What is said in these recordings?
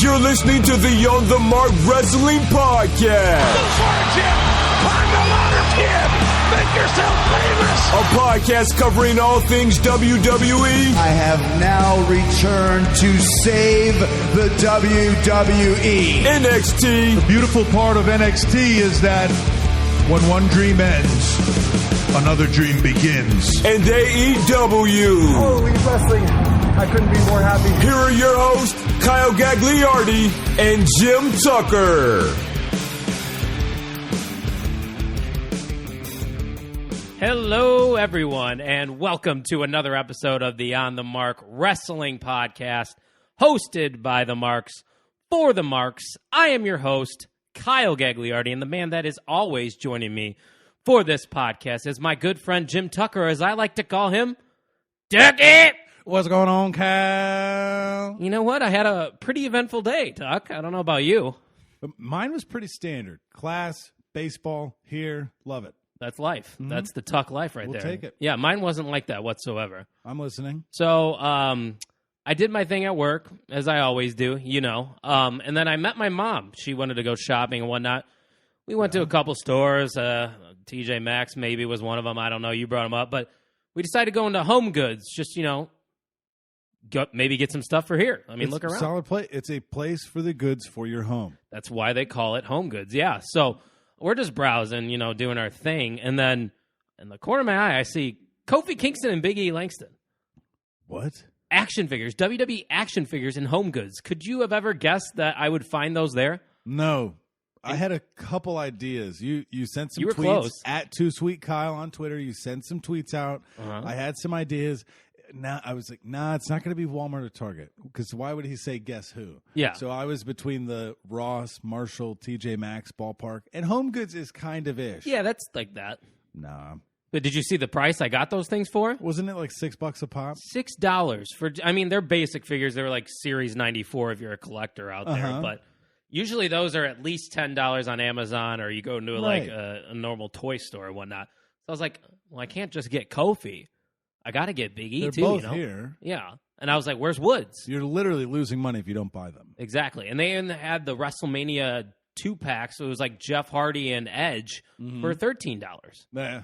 You're listening to the On the Mark Wrestling Podcast. Go for it, Jim. Climb the ladder, kid. Make yourself famous. A podcast covering all things WWE. I have now returned to save the WWE. NXT. The beautiful part of NXT is that when one dream ends, another dream begins. And AEW. Holy wrestling. I couldn't be more happy. Here are your hosts, Kyle Gagliardi and Jim Tucker. Hello, everyone, and welcome to another episode of the On the Mark Wrestling Podcast, hosted by the Marks, for the Marks. I am your host, Kyle Gagliardi, and the man that is always joining me for this podcast is my good friend Jim Tucker, as I like to call him, Ducky. What's going on, Cal? You know what? I had a pretty eventful day, Tuck. I don't know about you. Mine was pretty standard. Class, baseball, here, love it. That's life. Mm-hmm. That's the Tuck life right we'll there. Take it. Yeah, mine wasn't like that whatsoever. I'm listening. So, I did my thing at work, as I always do, you know. And then I met my mom. She wanted to go shopping and whatnot. We went to a couple stores. TJ Maxx maybe was one of them. I don't know. You brought them up. But we decided to go into Home Goods, just, you know, maybe get some stuff for here. I mean, look around. Solid place. It's a place for the goods for your home. That's why they call it Home Goods. Yeah. So we're just browsing, you know, doing our thing. And then in the corner of my eye, I see Kofi Kingston and Big E Langston. What? Action figures, WWE action figures in Home Goods. Could you have ever guessed that I would find those there? No. I had a couple ideas. You sent some you were tweets close. at 2SweetKyle on Twitter. You sent some tweets out. Uh-huh. I had some ideas. Now I was like, nah, it's not going to be Walmart or Target, because why would he say guess who? Yeah. So I was between the Ross, Marshall, TJ Maxx, Ballpark, and Home Goods is kind of ish. Yeah, that's like that. Nah. But did you see the price I got those things for? Wasn't it like $6 a pop? $6 for. I mean, they're basic figures. They're like Series 94 if you're a collector out there. But usually those are at least $10 on Amazon, or you go into like a normal toy store or whatnot. So I was like, well, I can't just get Kofi. I got to get Big E, They're too. both you know? here. Yeah. And I was like, where's Woods? You're literally losing money if you don't buy them. Exactly. And they had the WrestleMania 2-pack, so it was like Jeff Hardy and Edge for $13. Nah,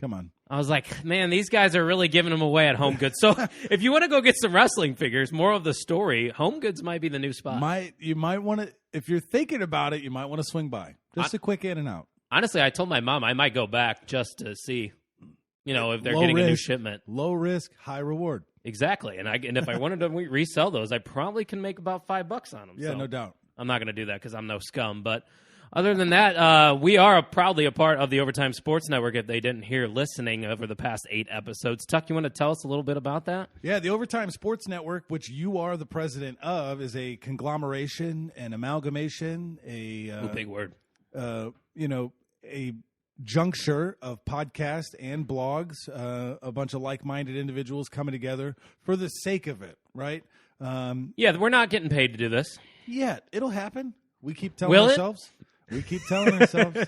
come on. I was like, man, these guys are really giving them away at Home Goods. So if you want to go get some wrestling figures, more of the story, Home Goods might be the new spot. You might want to, if you're thinking about it, you might want to swing by. Just a quick in and out. Honestly, I told my mom I might go back just to see, you know, if they're Low getting risk, a new shipment. Low risk, high reward. Exactly. And if I wanted to resell those, I probably can make about $5 on them. Yeah, so no doubt. I'm not going to do that because I'm no scum. But other than that, we are proudly a part of the Overtime Sports Network, if they didn't hear listening over the past 8 episodes. Tuck, you want to tell us a little bit about that? Yeah, the Overtime Sports Network, which you are the president of, is a conglomeration, an amalgamation, big word. A juncture of podcasts and blogs, a bunch of like-minded individuals coming together for the sake of it, right? Yeah, we're not getting paid to do this. Yeah, it'll happen. We keep telling ourselves. We keep telling ourselves.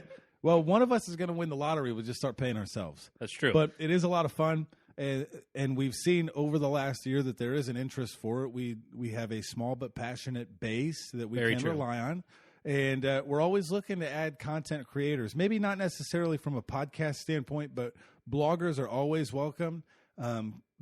Well, one of us is going to win the lottery. We'll just start paying ourselves. That's true. But it is a lot of fun, and we've seen over the last year that there is an interest for it. We have a small but passionate base that we can rely on. And we're always looking to add content creators, maybe not necessarily from a podcast standpoint, but bloggers are always welcome.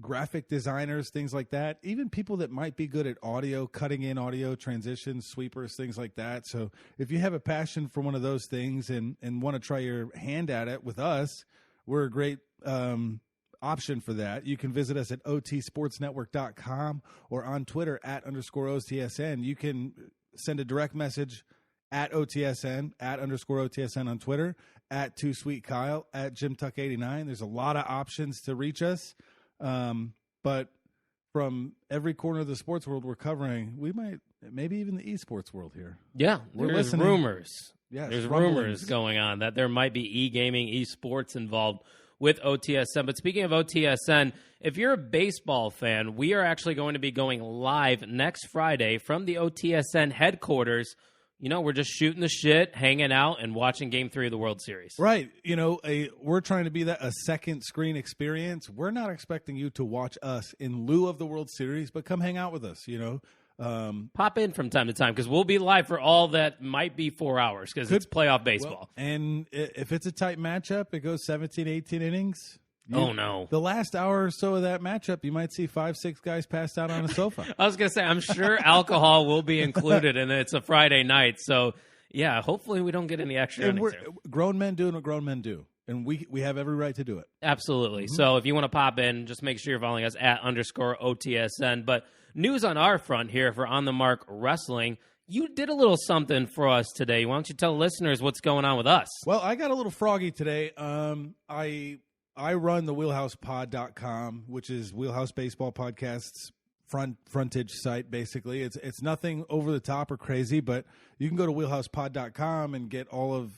Graphic designers, things like that. Even people that might be good at audio, cutting in audio, transitions, sweepers, things like that. So if you have a passion for one of those things and want to try your hand at it with us, we're a great option for that. You can visit us at otsportsnetwork.com or on Twitter @_OTSN. You can send a direct message at OTSN, @_OTSN on Twitter, @2SweetKyle, @JimTuck89. There's a lot of options to reach us. But from every corner of the sports world we're covering, we might, maybe even the esports world here. Yeah, there's rumors. Yes, there's rumblings. rumors going on that there might be e-gaming, esports involved with OTSN. But speaking of OTSN, if you're a baseball fan, we are actually going to be going live next Friday from the OTSN headquarters. You know, we're just shooting the shit, hanging out, and watching Game 3 of the World Series. Right. You know, we're trying to be a second screen experience. We're not expecting you to watch us in lieu of the World Series, but come hang out with us, you know. Pop in from time to time because we'll be live for all that might be 4 hours because it's playoff baseball. Well, and if it's a tight matchup, it goes 17, 18 innings. Oh, no. The last hour or so of that matchup, you might see 5-6 guys passed out on a sofa. I was going to say, I'm sure alcohol will be included, and it's a Friday night. So, yeah, hopefully we don't get any extra innings there. Grown men doing what grown men do, and we have every right to do it. Absolutely. Mm-hmm. So if you want to pop in, just make sure you're following us at _OTSN. But news on our front here for On the Mark Wrestling. You did a little something for us today. Why don't you tell listeners what's going on with us? Well, I got a little froggy today. I run the wheelhousepod.com, which is Wheelhouse Baseball Podcast's frontage site, basically. It's nothing over the top or crazy, but you can go to wheelhousepod.com and get all of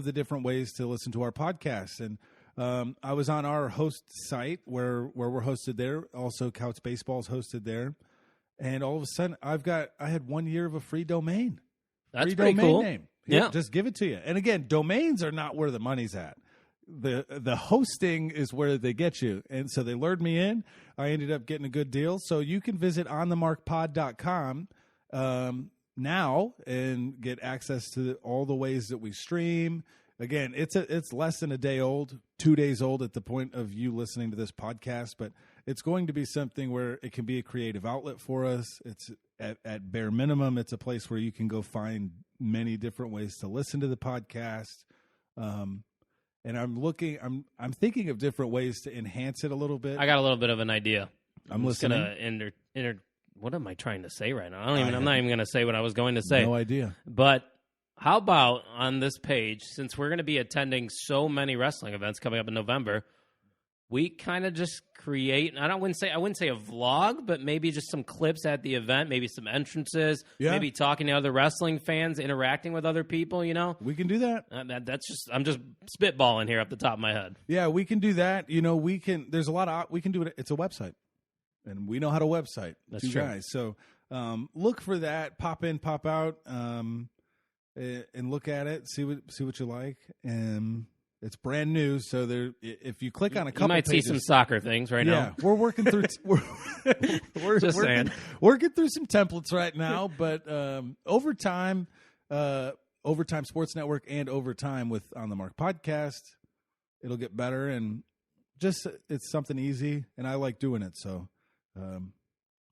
the different ways to listen to our podcasts. And I was on our host site where we're hosted there. Also, Couch Baseball's hosted there. And all of a sudden, I had 1 year of a free domain. That's free pretty domain cool. Name. Yeah. Just give it to you. And again, domains are not where the money's at. The hosting is where they get you. And so they lured me in. I ended up getting a good deal. So you can visit onthemarkpod.com now and get access to all the ways that we stream. Again, it's less than a day old, 2 days old at the point of you listening to this podcast, but it's going to be something where it can be a creative outlet for us. It's at bare minimum, it's a place where you can go find many different ways to listen to the podcast. And I'm thinking of different ways to enhance it a little bit. I got a little bit of an idea. I'm just listening. gonna what am I trying to say right now? I'm not even gonna say what I was going to say. No idea. But how about on this page, since we're gonna be attending so many wrestling events coming up in November, we kind of just create, I wouldn't say a vlog, but maybe just some clips at the event, maybe some entrances, maybe talking to other wrestling fans, interacting with other people, you know? We can do that. I'm just spitballing here off the top of my head. Yeah, we can do that. You know, we can do it. It's a website. And we know how to website. That's true. Guys. So look for that. Pop in, pop out, and look at it. See what you like. And it's brand new, so if you click on a couple, you might pages, see some soccer things right now. Yeah, we're working through. we're just saying, working through some templates right now. But Overtime Sports Network, and Overtime with On the Mark podcast, it'll get better. And just it's something easy, and I like doing it. So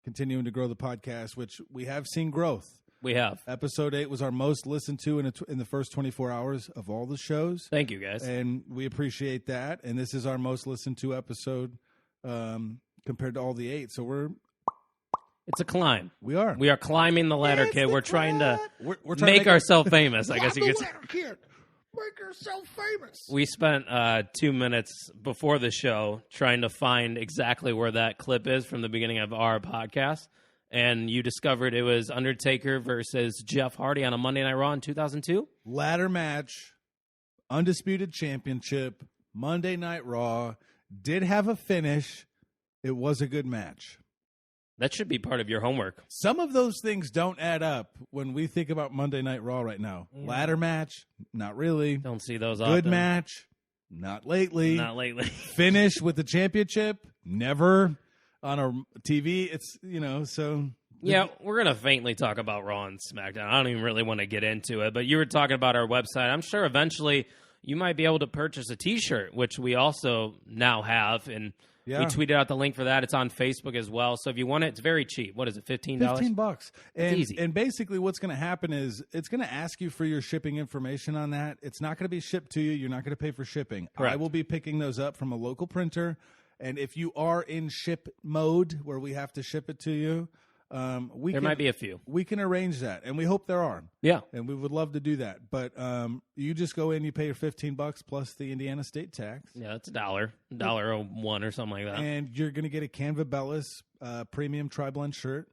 continuing to grow the podcast, which we have seen growth. We have. Episode 8 was our most listened to in the first 24 hours of all the shows. Thank you, guys. And we appreciate that. And this is our most listened to episode compared to all the 8. So it's a climb. We are. We are climbing the ladder, kid. We're trying to make ourselves famous, I guess you could say. Kid. Make yourself famous. We spent 2 minutes before the show trying to find exactly where that clip is from the beginning of our podcast. And you discovered it was Undertaker versus Jeff Hardy on a Monday Night Raw in 2002? Ladder match, undisputed championship, Monday Night Raw. Did have a finish. It was a good match. That should be part of your homework. Some of those things don't add up when we think about Monday Night Raw right now. Yeah. Ladder match, not really. Don't see those often. Good match, not lately. Not lately. Finish with the championship, never. On our TV, it's, so... Yeah, we're going to faintly talk about Raw and SmackDown. I don't even really want to get into it, but you were talking about our website. I'm sure eventually you might be able to purchase a T-shirt, which we also now have, and we tweeted out the link for that. It's on Facebook as well, so if you want it, it's very cheap. What is it, $15? $15. It's easy. And basically what's going to happen is it's going to ask you for your shipping information on that. It's not going to be shipped to you. You're not going to pay for shipping. Correct. I will be picking those up from a local printer. And if you are in ship mode where we have to ship it to you, there might be a few. We can arrange that, and we hope there are. Yeah, and we would love to do that. But you just go in, you pay your $15 plus the Indiana state tax. Yeah, that's $1.01 or something like that. And you're going to get a Canva Bellis premium tri-blend shirt.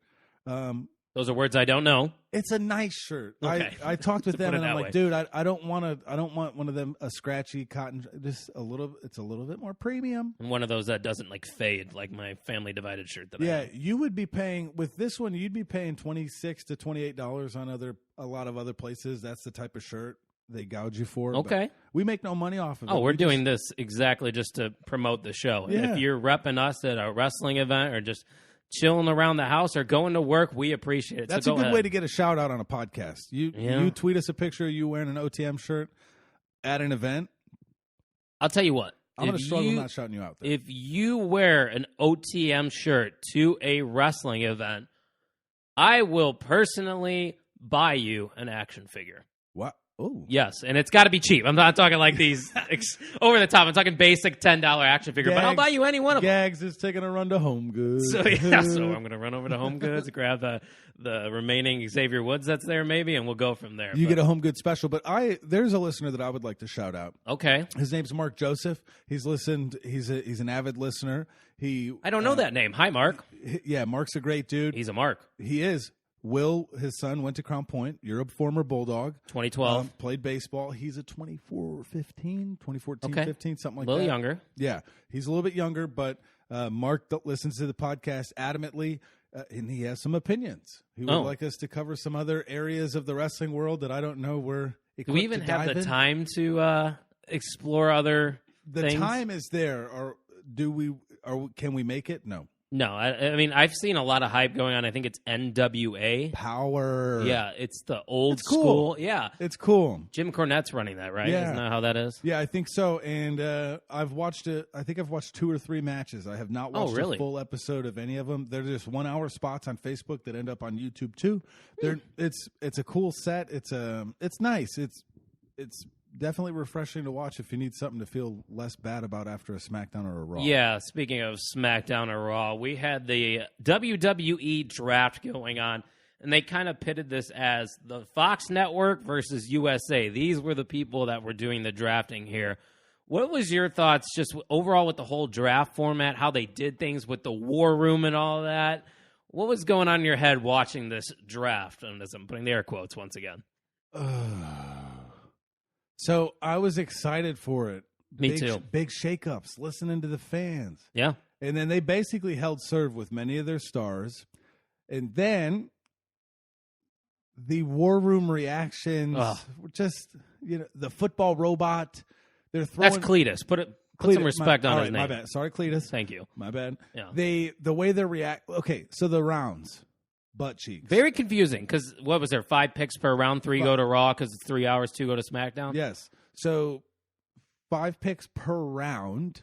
Those are words I don't know. It's a nice shirt. Okay. I talked with them and I'm like, way. dude, I don't want one of them a scratchy cotton. Just a little. It's a little bit more premium. And one of those that doesn't like fade, like my Family Divided shirt that I have. You would be paying with this one. You'd be paying $26 to $28 on a lot of other places. That's the type of shirt they gouge you for. Okay. We make no money off of it. Oh, we're doing this exactly just to promote the show. Yeah. And if you're repping us at a wrestling event or just chilling around the house or going to work, we appreciate it. That's so a good ahead. way to get a shout out on a podcast. You tweet us a picture of you wearing an OTM shirt at an event. I'll tell you what. I'm going to struggle not shouting you out there. If you wear an OTM shirt to a wrestling event, I will personally buy you an action figure. What? Oh. Yes, and it's got to be cheap. I'm not talking like these over the top. I'm talking basic $10 action figure, but I'll buy you any one of them. Gags is taking a run to Home Goods. So I'm going to run over to Home Goods, grab the remaining Xavier Woods that's there maybe, and we'll go from there. You get a Home Goods special, but there's a listener that I would like to shout out. Okay. His name's Mark Joseph. He's listened. He's an avid listener. I don't know that name. Hi, Mark. Yeah, Mark's a great dude. He's a Mark. He is. Will, his son, went to Crown Point. You're a former Bulldog. 2012. Played baseball. He's a 2014, 15, something like that. A little younger. Yeah, he's a little bit younger, but Mark listens to the podcast adamantly, and he has some opinions. He would like us to cover some other areas of the wrestling world that I don't know we're equipped Do we even to have dive the in. time to explore other things? The time is there, or can we make it? No. No, I mean, I've seen a lot of hype going on. I think it's NWA. Power. Yeah, it's the old cool. school. Yeah. It's cool. Jim Cornette's running that, right? Yeah. Isn't that how that is? Yeah, I think so. And I've watched it. I think I've watched 2 or 3 matches. I have not watched a full episode of any of them. They're just 1-hour spots on Facebook that end up on YouTube too. It's a cool set. It's nice. It's definitely refreshing to watch if you need something to feel less bad about after a SmackDown or a Raw. Yeah, speaking of SmackDown or Raw, we had the WWE Draft going on, and they kind of pitted this as the Fox Network versus USA. These were the people that were doing the drafting here. What was your thoughts just overall with the whole draft format, how they did things with the War Room and all that? What was going on in your head watching this draft? And as I'm putting the air quotes once again. So I was excited for it. Me too. Big shakeups, listening to the fans. Yeah. And then they basically held serve with many of their stars. And then the War Room reactions, just, the football robot. They're throwing. That's Cletus. Put some respect on his name. My bad. Sorry, Cletus. Thank you. My bad. Yeah. The way they react. Okay, so the rounds. Butt cheeks. Very confusing because what was there? 5 picks per round, 3 go to Raw because it's 3 hours, 2 go to SmackDown. Yes. So 5 picks per round,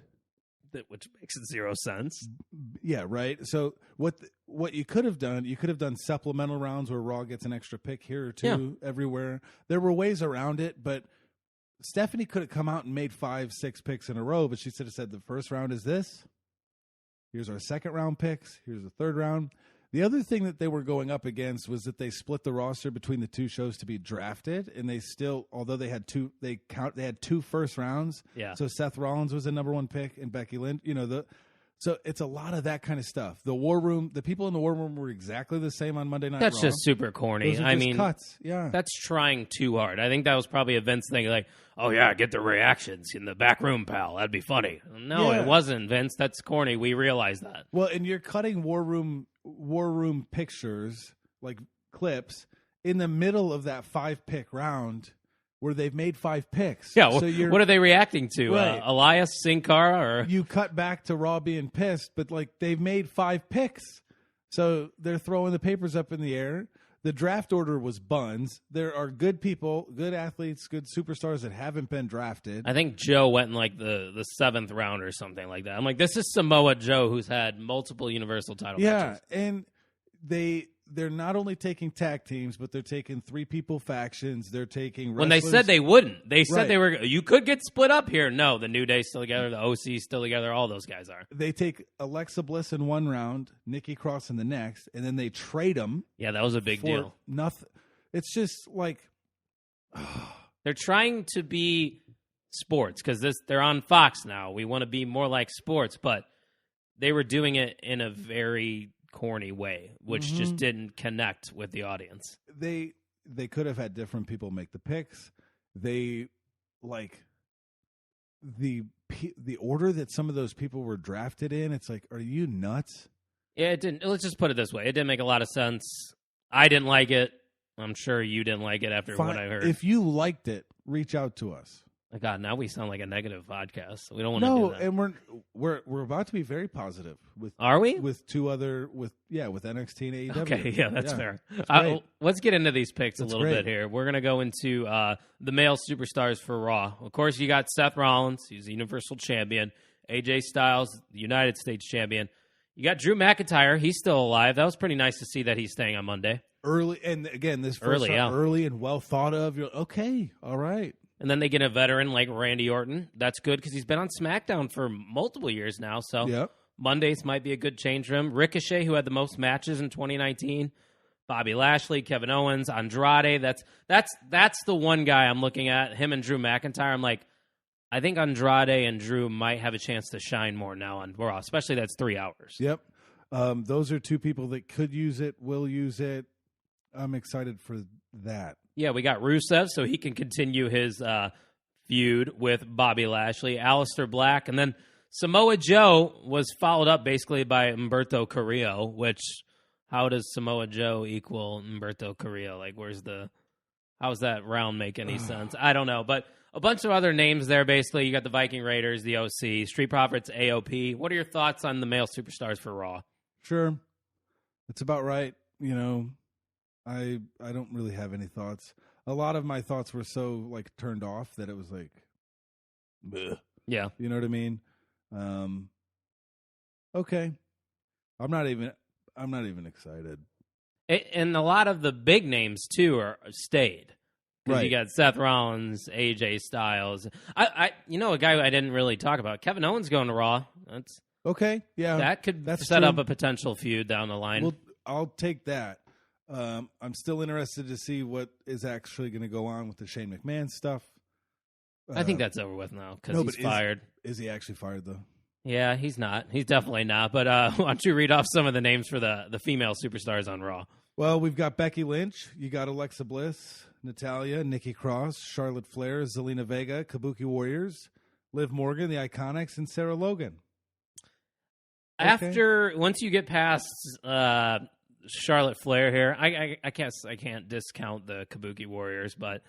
which makes it 0 sense. Yeah, right. So what you could have done supplemental rounds where Raw gets an extra pick here or two everywhere. There were ways around it, but Stephanie could have come out and made 5-6 picks in a row, but she should have said the first round is this. Here's our second round picks. Here's the third round. The other thing that they were going up against was that they split the roster between the 2 shows to be drafted, and they still, although they had 2 first rounds. Yeah. So Seth Rollins was a number 1 pick, and Becky Lynch. So it's a lot of that kind of stuff. The War Room, the people in the War Room were exactly the same on Monday Night Raw. That's just super corny. Those are just cuts. Yeah. That's trying too hard. I think that was probably a Vince thing, like, oh yeah, get the reactions in the back room, pal. That'd be funny. No, it wasn't, Vince. That's corny. We realize that. Well, and you're cutting War Room pictures, like clips, in the middle of that 5-pick round where they've made 5 picks. Yeah, so what are they reacting to? Right. Elias, Sin Cara? Or you cut back to Raw being pissed, but they've made 5 picks. So they're throwing the papers up in the air. The draft order was buns. There are good people, good athletes, good superstars that haven't been drafted. I think Joe went in the 7th round or something like that. I'm like, this is Samoa Joe, who's had multiple Universal title matches. Yeah, and they're not only taking tag teams, but they're taking 3-people factions. They're taking wrestlers. When they said they wouldn't. They said they were. You could get split up here. No, the New Day's still together. The OC's still together. All those guys are. They take Alexa Bliss in 1 round, Nikki Cross in the next, and then they trade them. Yeah, that was a big deal. Nothing. It's just like they're trying to be sports because they're on Fox now. We want to be more like sports, but they were doing it in a very corny way, which just didn't connect with the audience. They could have had different people make the picks. They the order that some of those people were drafted in. It's like, are you nuts? Yeah, it didn't. Let's just put it this way: it didn't make a lot of sense. I didn't like it. I'm sure you didn't like it after what I heard. If you liked it, reach out to us. God, now we sound like a negative podcast. We don't want to do that. And we're about to be very positive with. Are we? With two other with NXT and AEW. Okay, yeah, that's fair. Let's get into these picks a little bit here. We're gonna go into the male superstars for Raw. Of course, you got Seth Rollins, he's the Universal Champion. AJ Styles, the United States Champion. You got Drew McIntyre. He's still alive. That was pretty nice to see that he's staying on Monday. Early, and again, this first early and well thought of. You're okay, all right. And then they get a veteran like Randy Orton. That's good because he's been on SmackDown for multiple years now. So Mondays might be a good change for him. Ricochet, who had the most matches in 2019. Bobby Lashley, Kevin Owens, Andrade. That's the one guy I'm looking at. Him and Drew McIntyre. I'm like, I think Andrade and Drew might have a chance to shine more now on Raw, especially that's 3 hours. Yep. Those are two people that could use it, will use it. I'm excited for that. Yeah, we got Rusev, so he can continue his feud with Bobby Lashley, Aleister Black, and then Samoa Joe was followed up basically by Humberto Carrillo, which how does Samoa Joe equal Humberto Carrillo? Like, how's that round make any sense? I don't know, but a bunch of other names there, basically. You got the Viking Raiders, the OC, Street Profits, AOP. What are your thoughts on the male superstars for Raw? Sure. It's about right. You know, I don't really have any thoughts. A lot of my thoughts were so, like, turned off that it was like, bleh. Yeah. You know what I mean? Okay. I'm not even excited. And a lot of the big names, too, are stayed. Because right. You got Seth Rollins, AJ Styles. A guy I didn't really talk about. Kevin Owens going to Raw. That's okay. Yeah, that could that's set true. up a potential feud down the line. Well, I'll take that. I'm still interested to see what is actually going to go on with the Shane McMahon stuff. I think that's over with now because he's fired. Is he actually fired though? Yeah, he's not. He's definitely not. But why don't you read off some of the names for the female superstars on Raw? Well, we've got Becky Lynch. You got Alexa Bliss, Natalya, Nikki Cross, Charlotte Flair, Zelina Vega, Kabuki Warriors, Liv Morgan, the Iconics, and Sarah Logan. Once you get past Charlotte Flair here, I can't discount the Kabuki Warriors, but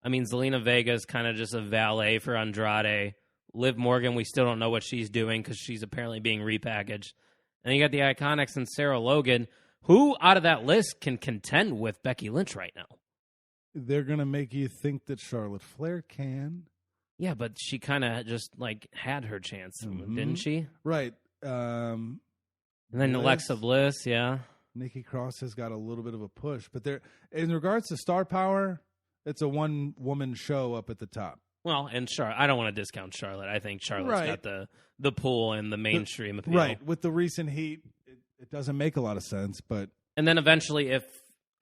I mean Zelina Vega is kind of just a valet for Andrade. Liv Morgan, we still don't know what she's doing because she's apparently being repackaged. And you got the Iconics and Sarah Logan. Who out of that list can contend with Becky Lynch right now? They're going to make you think that Charlotte Flair can. Yeah, but she kind of just had her chance, didn't she? Right. And then Alexa Bliss, yeah. Nikki Cross has got a little bit of a push. But in regards to star power, it's a one-woman show up at the top. Well, and I don't want to discount Charlotte. I think Charlotte's got the pull and the mainstream appeal. Right. With the recent heat, it doesn't make a lot of sense. And then eventually, if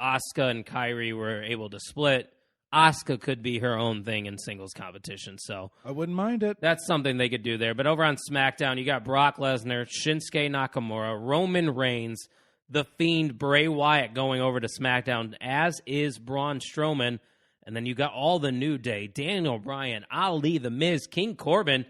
Asuka and Kairi were able to split, Asuka could be her own thing in singles competition. So I wouldn't mind it. That's something they could do there. But over on SmackDown, you got Brock Lesnar, Shinsuke Nakamura, Roman Reigns, The Fiend, Bray Wyatt going over to SmackDown, as is Braun Strowman. And then you got all the New Day, Daniel Bryan, Ali, The Miz, King Corbin.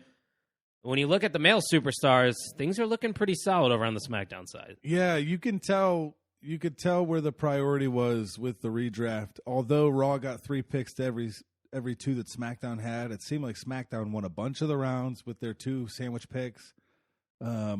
When you look at the male superstars, things are looking pretty solid over on the SmackDown side. Yeah, you could tell where the priority was with the redraft. Although Raw got 3 picks to every 2 that SmackDown had, it seemed like SmackDown won a bunch of the rounds with their 2 sandwich picks. They're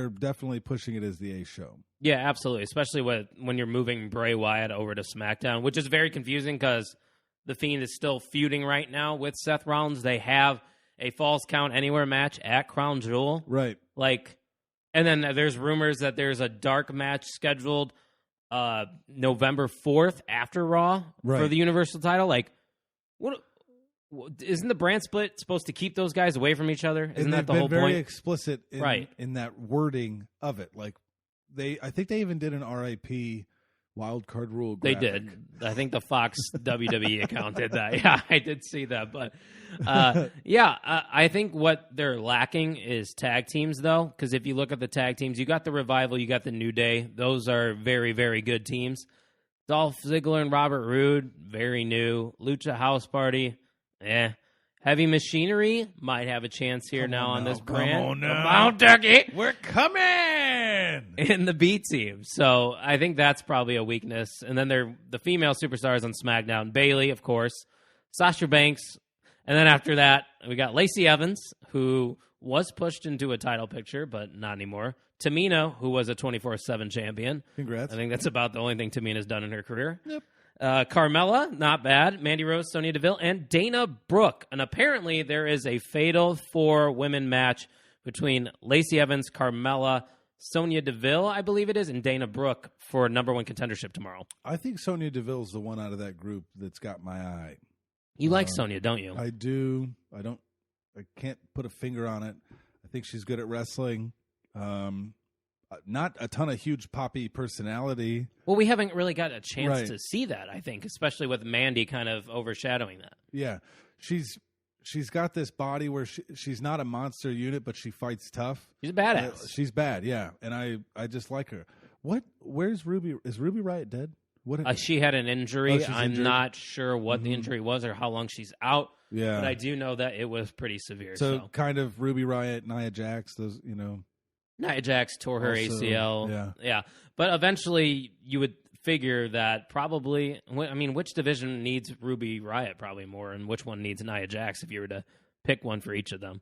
definitely pushing it as the A show. Yeah, absolutely. Especially when you're moving Bray Wyatt over to SmackDown, which is very confusing because The Fiend is still feuding right now with Seth Rollins. They have a Falls Count Anywhere match at Crown Jewel. Right. And then there's rumors that there's a dark match scheduled November 4th after Raw for the Universal title. What? Isn't the brand split supposed to keep those guys away from each other? Isn't that the whole point? They've been very explicit in that wording of it. I think they even did an RIP wild card rule graphic. They did. I think the Fox WWE account did that. Yeah, I did see that. But I think what they're lacking is tag teams, though, because if you look at the tag teams, you got the Revival, you got the New Day. Those are very, very good teams. Dolph Ziggler and Robert Roode, very new. Lucha House Party, Heavy Machinery might have a chance here on this brand. Come on now. Come on, Turkey. We're coming! In the B team. So I think that's probably a weakness. And then the female superstars on SmackDown. Bayley, of course. Sasha Banks. And then after that, we got Lacey Evans, who was pushed into a title picture, but not anymore. Tamina, who was a 24/7 champion. Congrats. I think that's about the only thing Tamina's done in her career. Yep. Carmella, not bad. Mandy Rose, Sonya Deville, and Dana Brooke. And apparently there is a fatal 4-women match between Lacey Evans, Carmella, Sonya Deville, I believe it is, and Dana Brooke for number 1 contendership tomorrow. I think Sonya Deville's the one out of that group that's got my eye. You like Sonya, don't you? I do. I can't put a finger on it. I think she's good at wrestling. Not a ton of huge poppy personality. Well, we haven't really got a chance Right. to see that, I think, especially with Mandy kind of overshadowing that. Yeah. She's got this body where she's not a monster unit, but she fights tough. She's a badass. She's bad, yeah. And I just like her. Where's Ruby? Is Ruby Riott dead? What? She had an injury. I'm injured? not sure what the injury was or how long she's out. Yeah. But I do know that it was pretty severe. So kind of Ruby Riott, Nia Jax, those, Nia Jax tore her Also, ACL. yeah. But eventually you would figure that probably, which division needs Ruby Riott probably more, and which one needs Nia Jax if you were to pick one for each of them?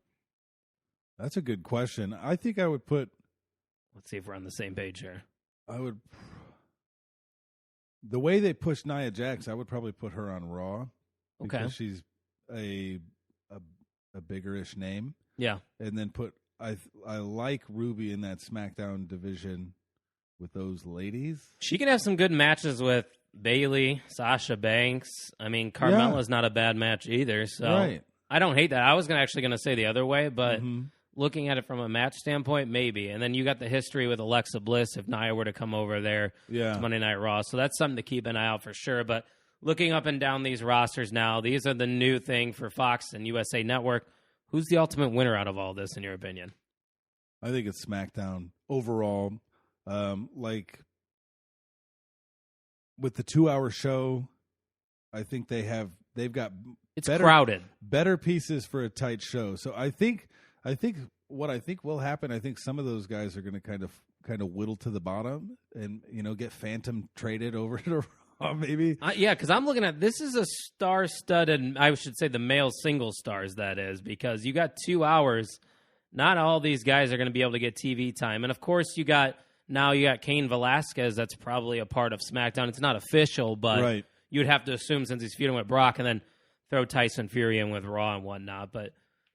That's a good question. I think I would put. Let's see if we're on the same page here. The way they push Nia Jax, I would probably put her on Raw. Okay. Because she's a bigger-ish name. Yeah. And then I like Ruby in that SmackDown division with those ladies. She can have some good matches with Bayley, Sasha Banks. Carmella's not a bad match either. So right. I don't hate that. I was actually going to say the other way, but looking at it from a match standpoint, maybe. And then you got the history with Alexa Bliss if Nia were to come over there to Monday Night Raw. So that's something to keep an eye out for sure. But looking up and down these rosters now, these are the new thing for Fox and USA Network. Who's the ultimate winner out of all this, in your opinion? I think it's SmackDown overall. With the 2-hour show, I think they've got crowded, better pieces for a tight show. So I think what will happen. I think some of those guys are going to kind of whittle to the bottom and get Phantom traded over to Raw, maybe. Because I'm looking at this is a star-studded. I should say the male single stars, that is, because you got 2 hours. Not all these guys are going to be able to get TV time, and of course you got Cain Velasquez. That's probably a part of SmackDown. It's not official, but right. You would have to assume since he's feuding with Brock, and then throw Tyson Fury in with Raw and whatnot. But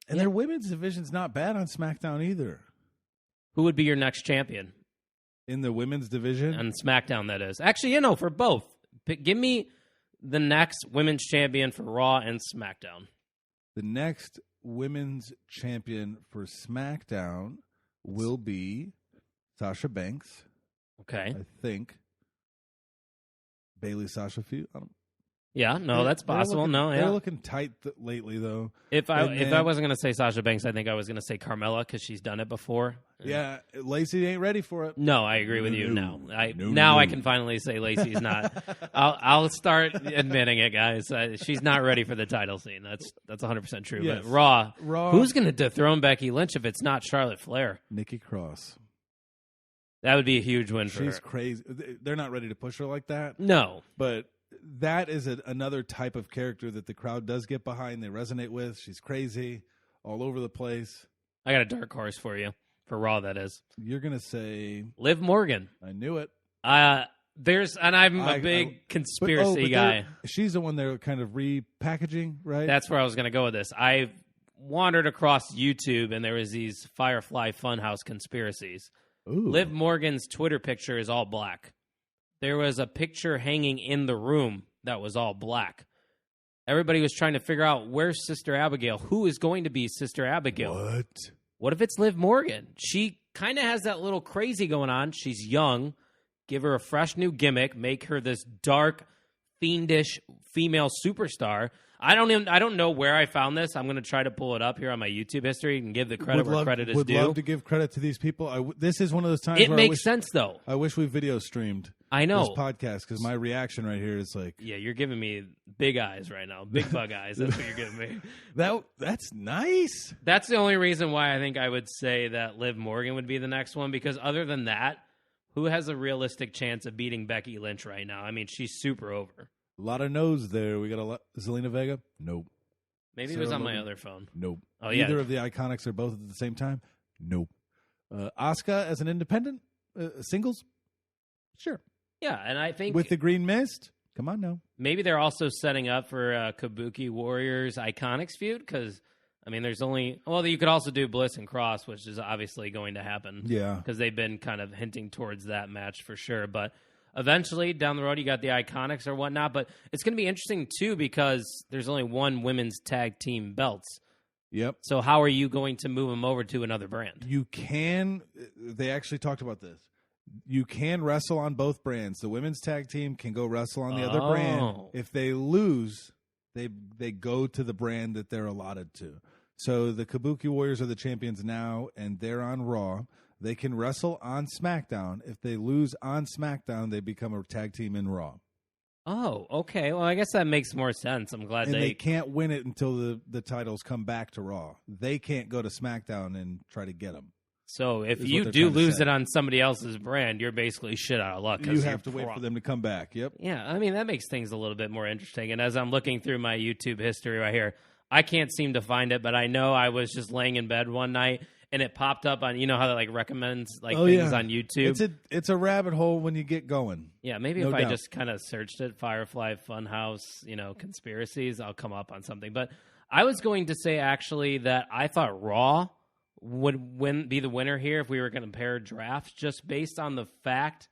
their women's division's not bad on SmackDown either. Who would be your next champion in the women's division on SmackDown? That is actually, for both. Give me the next women's champion for Raw and SmackDown. The next women's champion for SmackDown will be Sasha Banks. Okay. I think. Bayley Sasha feud. That's possible. They're looking tight lately, though. If I wasn't going to say Sasha Banks, I think I was going to say Carmella because she's done it before. Yeah, Lacey ain't ready for it. No, I agree with you. Now I can finally say Lacey's not. I'll start admitting it, guys. She's not ready for the title scene. That's 100% true. Yes. But Raw, who's going to dethrone Becky Lynch if it's not Charlotte Flair? Nikki Cross. That would be a huge win for her. She's crazy. They're not ready to push her like that. No. But that is another type of character that the crowd does get behind. They resonate with. She's crazy, all over the place. I got a dark horse for you. For Raw, that is. You're going to say... Liv Morgan. I knew it. I'm a big conspiracy guy. She's the one they're kind of repackaging, right? That's where I was going to go with this. I wandered across YouTube, and there was these Firefly Funhouse conspiracies. Ooh. Liv Morgan's Twitter picture is all black. There was a picture hanging in the room that was all black. Everybody was trying to figure out, where's Sister Abigail? Who is going to be Sister Abigail? What if it's Liv Morgan? She kind of has that little crazy going on. She's young. Give her a fresh new gimmick. Make her this dark, fiendish female superstar. I don't know where I found this. I'm going to try to pull it up here on my YouTube history and give the credit where credit is due. Would love to give credit to these people. This is one of those times it makes sense, though. I wish we video streamed this podcast because my reaction right here is like... Yeah, you're giving me big eyes right now. Big bug eyes. That's what you're giving me. That's nice. That's the only reason why I think I would say that Liv Morgan would be the next one, because other than that, who has a realistic chance of beating Becky Lynch right now? I mean, she's super over. A lot of no's there. We got Zelina Vega? Nope. Maybe it was on my other phone. Nope. Oh, yeah. Either of the Iconics are both at the same time? Nope. Asuka as an independent? Singles? Sure. Yeah, and I think... With the Green Mist? Come on now. Maybe they're also setting up for Kabuki Warriors Iconics feud, because, I mean, there's only... Well, you could also do Bliss and Cross, which is obviously going to happen. Yeah. Because they've been kind of hinting towards that match for sure. But eventually, down the road, you got the Iconics or whatnot. But it's going to be interesting, too, because there's only one women's tag team belts. Yep. So how are you going to move them over to another brand? You can... They actually talked about this. You can wrestle on both brands. The women's tag team can go wrestle on the other brand. If they lose, they go to the brand that they're allotted to. So the Kabuki Warriors are the champions now, and they're on Raw. They can wrestle on SmackDown. If they lose on SmackDown, they become a tag team in Raw. Oh, okay. Well, I guess that makes more sense. I'm glad they can't win it until the titles come back to Raw. They can't go to SmackDown and try to get them. So if you do lose it on somebody else's brand, you're basically shit out of luck. You have to wait for them to come back. Yep. Yeah, I mean, that makes things a little bit more interesting. And as I'm looking through my YouTube history right here, I can't seem to find it, but I know I was just laying in bed one night and it popped up on, you know how that recommends things on YouTube? It's a rabbit hole when you get going. Yeah, maybe if I just kind of searched it, Firefly Funhouse, conspiracies, I'll come up on something. But I was going to say actually that I thought Raw would be the winner here if we were going to compare drafts, just based on the fact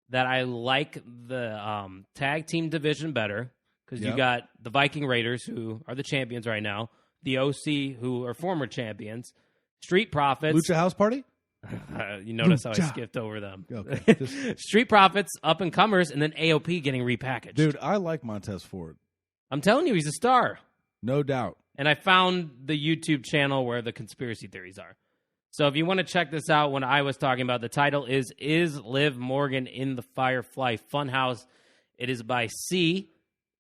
that I like the tag team division better, because you got the Viking Raiders, who are the champions right now, the OC, who are former champions, Street Profits. Lucha House Party? You notice how I skipped over them. Okay. Street Profits, up-and-comers, and then AOP getting repackaged. Dude, I like Montez Ford. I'm telling you, he's a star. No doubt. And I found the YouTube channel where the conspiracy theories are. So if you want to check this out, when I was talking about, the title is Liv Morgan in the Firefly Funhouse? It is by C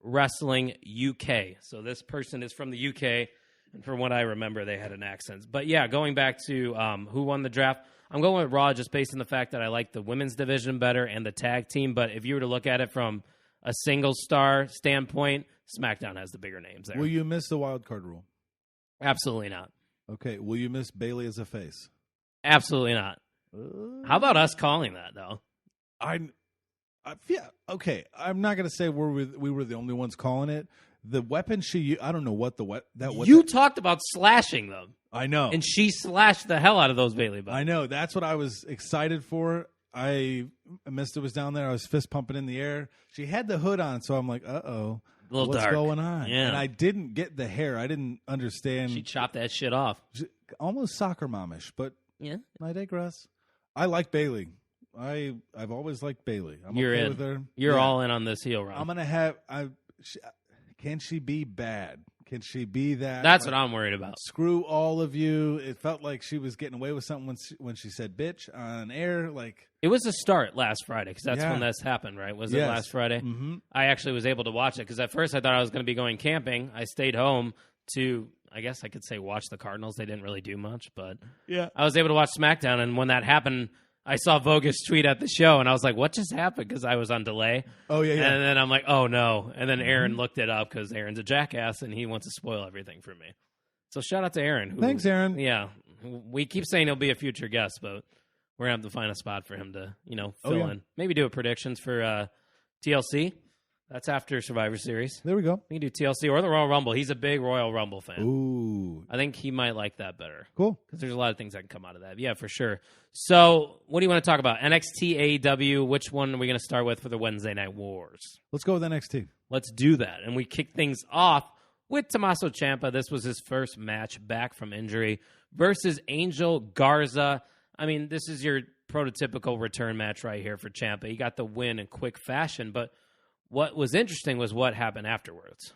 Wrestling UK. So this person is from the UK, and from what I remember, they had an accent. But yeah, going back to who won the draft, I'm going with Raw just based on the fact that I like the women's division better and the tag team. But if you were to look at it from a single star standpoint, SmackDown has the bigger names there. Will you miss the wild card rule? Absolutely not. Okay. Will you miss Bayley as a face? Absolutely not. How about us calling that, though? Yeah. Okay. I'm not going to say we were the only ones calling it. The weapon I don't know what you talked about slashing them. I know. And she slashed the hell out of those Bayley buttons. I know. That's what I was excited for. Mister was down there. I was fist pumping in the air. She had the hood on, so I'm like, uh-oh. What's dark. Going on? Yeah. And I didn't get the hair. I didn't understand. She chopped that shit off. Almost soccer momish, but yeah. I digress. I like Bayley. I've always liked Bayley. You're okay in. With her. You're all in on this heel run. I'm going to have... Can she be bad? Can she be that? That's what I'm worried about. Screw all of you. It felt like she was getting away with something when she said bitch on air. It was a start last Friday, because that's when this happened, right? Was it last Friday? Mm-hmm. I actually was able to watch it, because at first I thought I was going to be going camping. I stayed home to, I guess I could say, watch the Cardinals. They didn't really do much, but I was able to watch SmackDown, and when that happened, I saw Vogus tweet at the show, and I was like, what just happened? Because I was on delay. Oh, yeah. And then I'm like, oh, no. And then Aaron looked it up, because Aaron's a jackass, and he wants to spoil everything for me. So shout out to Aaron. Thanks, Aaron. Yeah. We keep saying he'll be a future guest, but we're going to have to find a spot for him to, fill in. Maybe do a predictions for TLC. That's after Survivor Series. There we go. We can do TLC or the Royal Rumble. He's a big Royal Rumble fan. Ooh. I think he might like that better. Cool. Because there's a lot of things that can come out of that. Yeah, for sure. So, what do you want to talk about? NXT, AEW, which one are we going to start with for the Wednesday Night Wars? Let's go with NXT. Let's do that. And we kick things off with Tommaso Ciampa. This was his first match back from injury versus Angel Garza. I mean, this is your prototypical return match right here for Ciampa. He got the win in quick fashion, but what was interesting was what happened afterwards.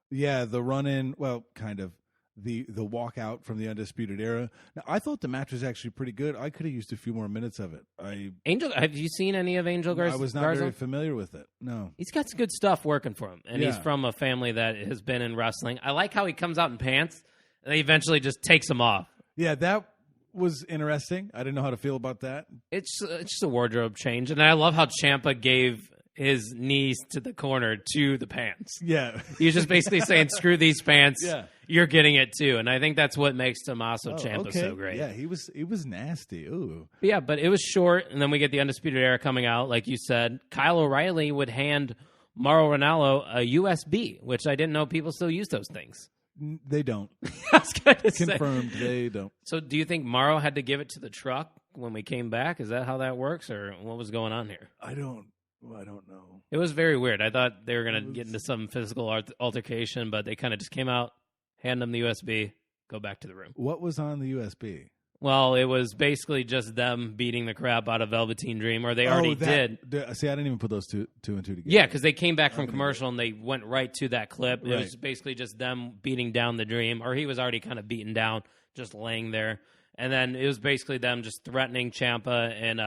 Yeah, the run-in, well, kind of. The walkout from the Undisputed Era. Now, I thought the match was actually pretty good. I could have used a few more minutes of it. Have you seen any of Angel Garza? I was not very familiar with it. No. He's got some good stuff working for him, and he's from a family that has been in wrestling. I like how he comes out in pants, and he eventually just takes them off. Yeah, that was interesting. I didn't know how to feel about that. It's just a wardrobe change, and I love how Ciampa gave his knees to the corner to the pants. Yeah. He was just basically saying, screw these pants. Yeah. You're getting it too. And I think that's what makes Tommaso Ciampa so great. Yeah, he was nasty. Ooh. Yeah, but it was short, and then we get the Undisputed Era coming out, like you said. Kyle O'Reilly would hand Mauro Ranallo a USB, which I didn't know people still use those things. They don't. I was gonna Confirmed, they don't. So do you think Mauro had to give it to the truck when we came back? Is that how that works, or what was going on here? I don't know. It was very weird. I thought they were going to get into some physical altercation, but they kind of just came out, hand them the USB, go back to the room. What was on the USB? Well, it was basically just them beating the crap out of Velveteen Dream, or they already did. See, I didn't even put those two and two together. Yeah, because they came back from commercial and they went right to that clip. It Right. was basically just them beating down the Dream, or he was already kind of beaten down, just laying there. And then it was basically them just threatening Ciampa and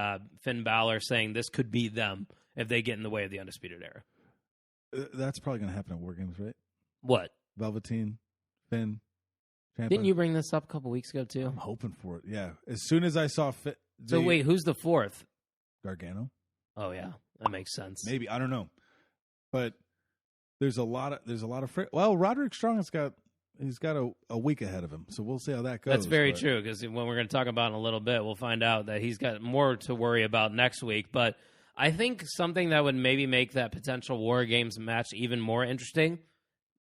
Finn Balor, saying this could be them if they get in the way of the Undisputed Era. That's probably going to happen at War Games, right? What? Velveteen, Finn, Ciampa. Didn't you bring this up a couple weeks ago, too? I'm hoping for it, yeah. As soon as I saw So wait, who's the fourth? Gargano? Oh, yeah. That makes sense. Maybe. I don't know. But there's a lot of well, Roderick Strong's got a week ahead of him, so we'll see how that goes. That's very true, because when we're going to talk about it in a little bit, we'll find out that he's got more to worry about next week. But I think something that would maybe make that potential War Games match even more interesting,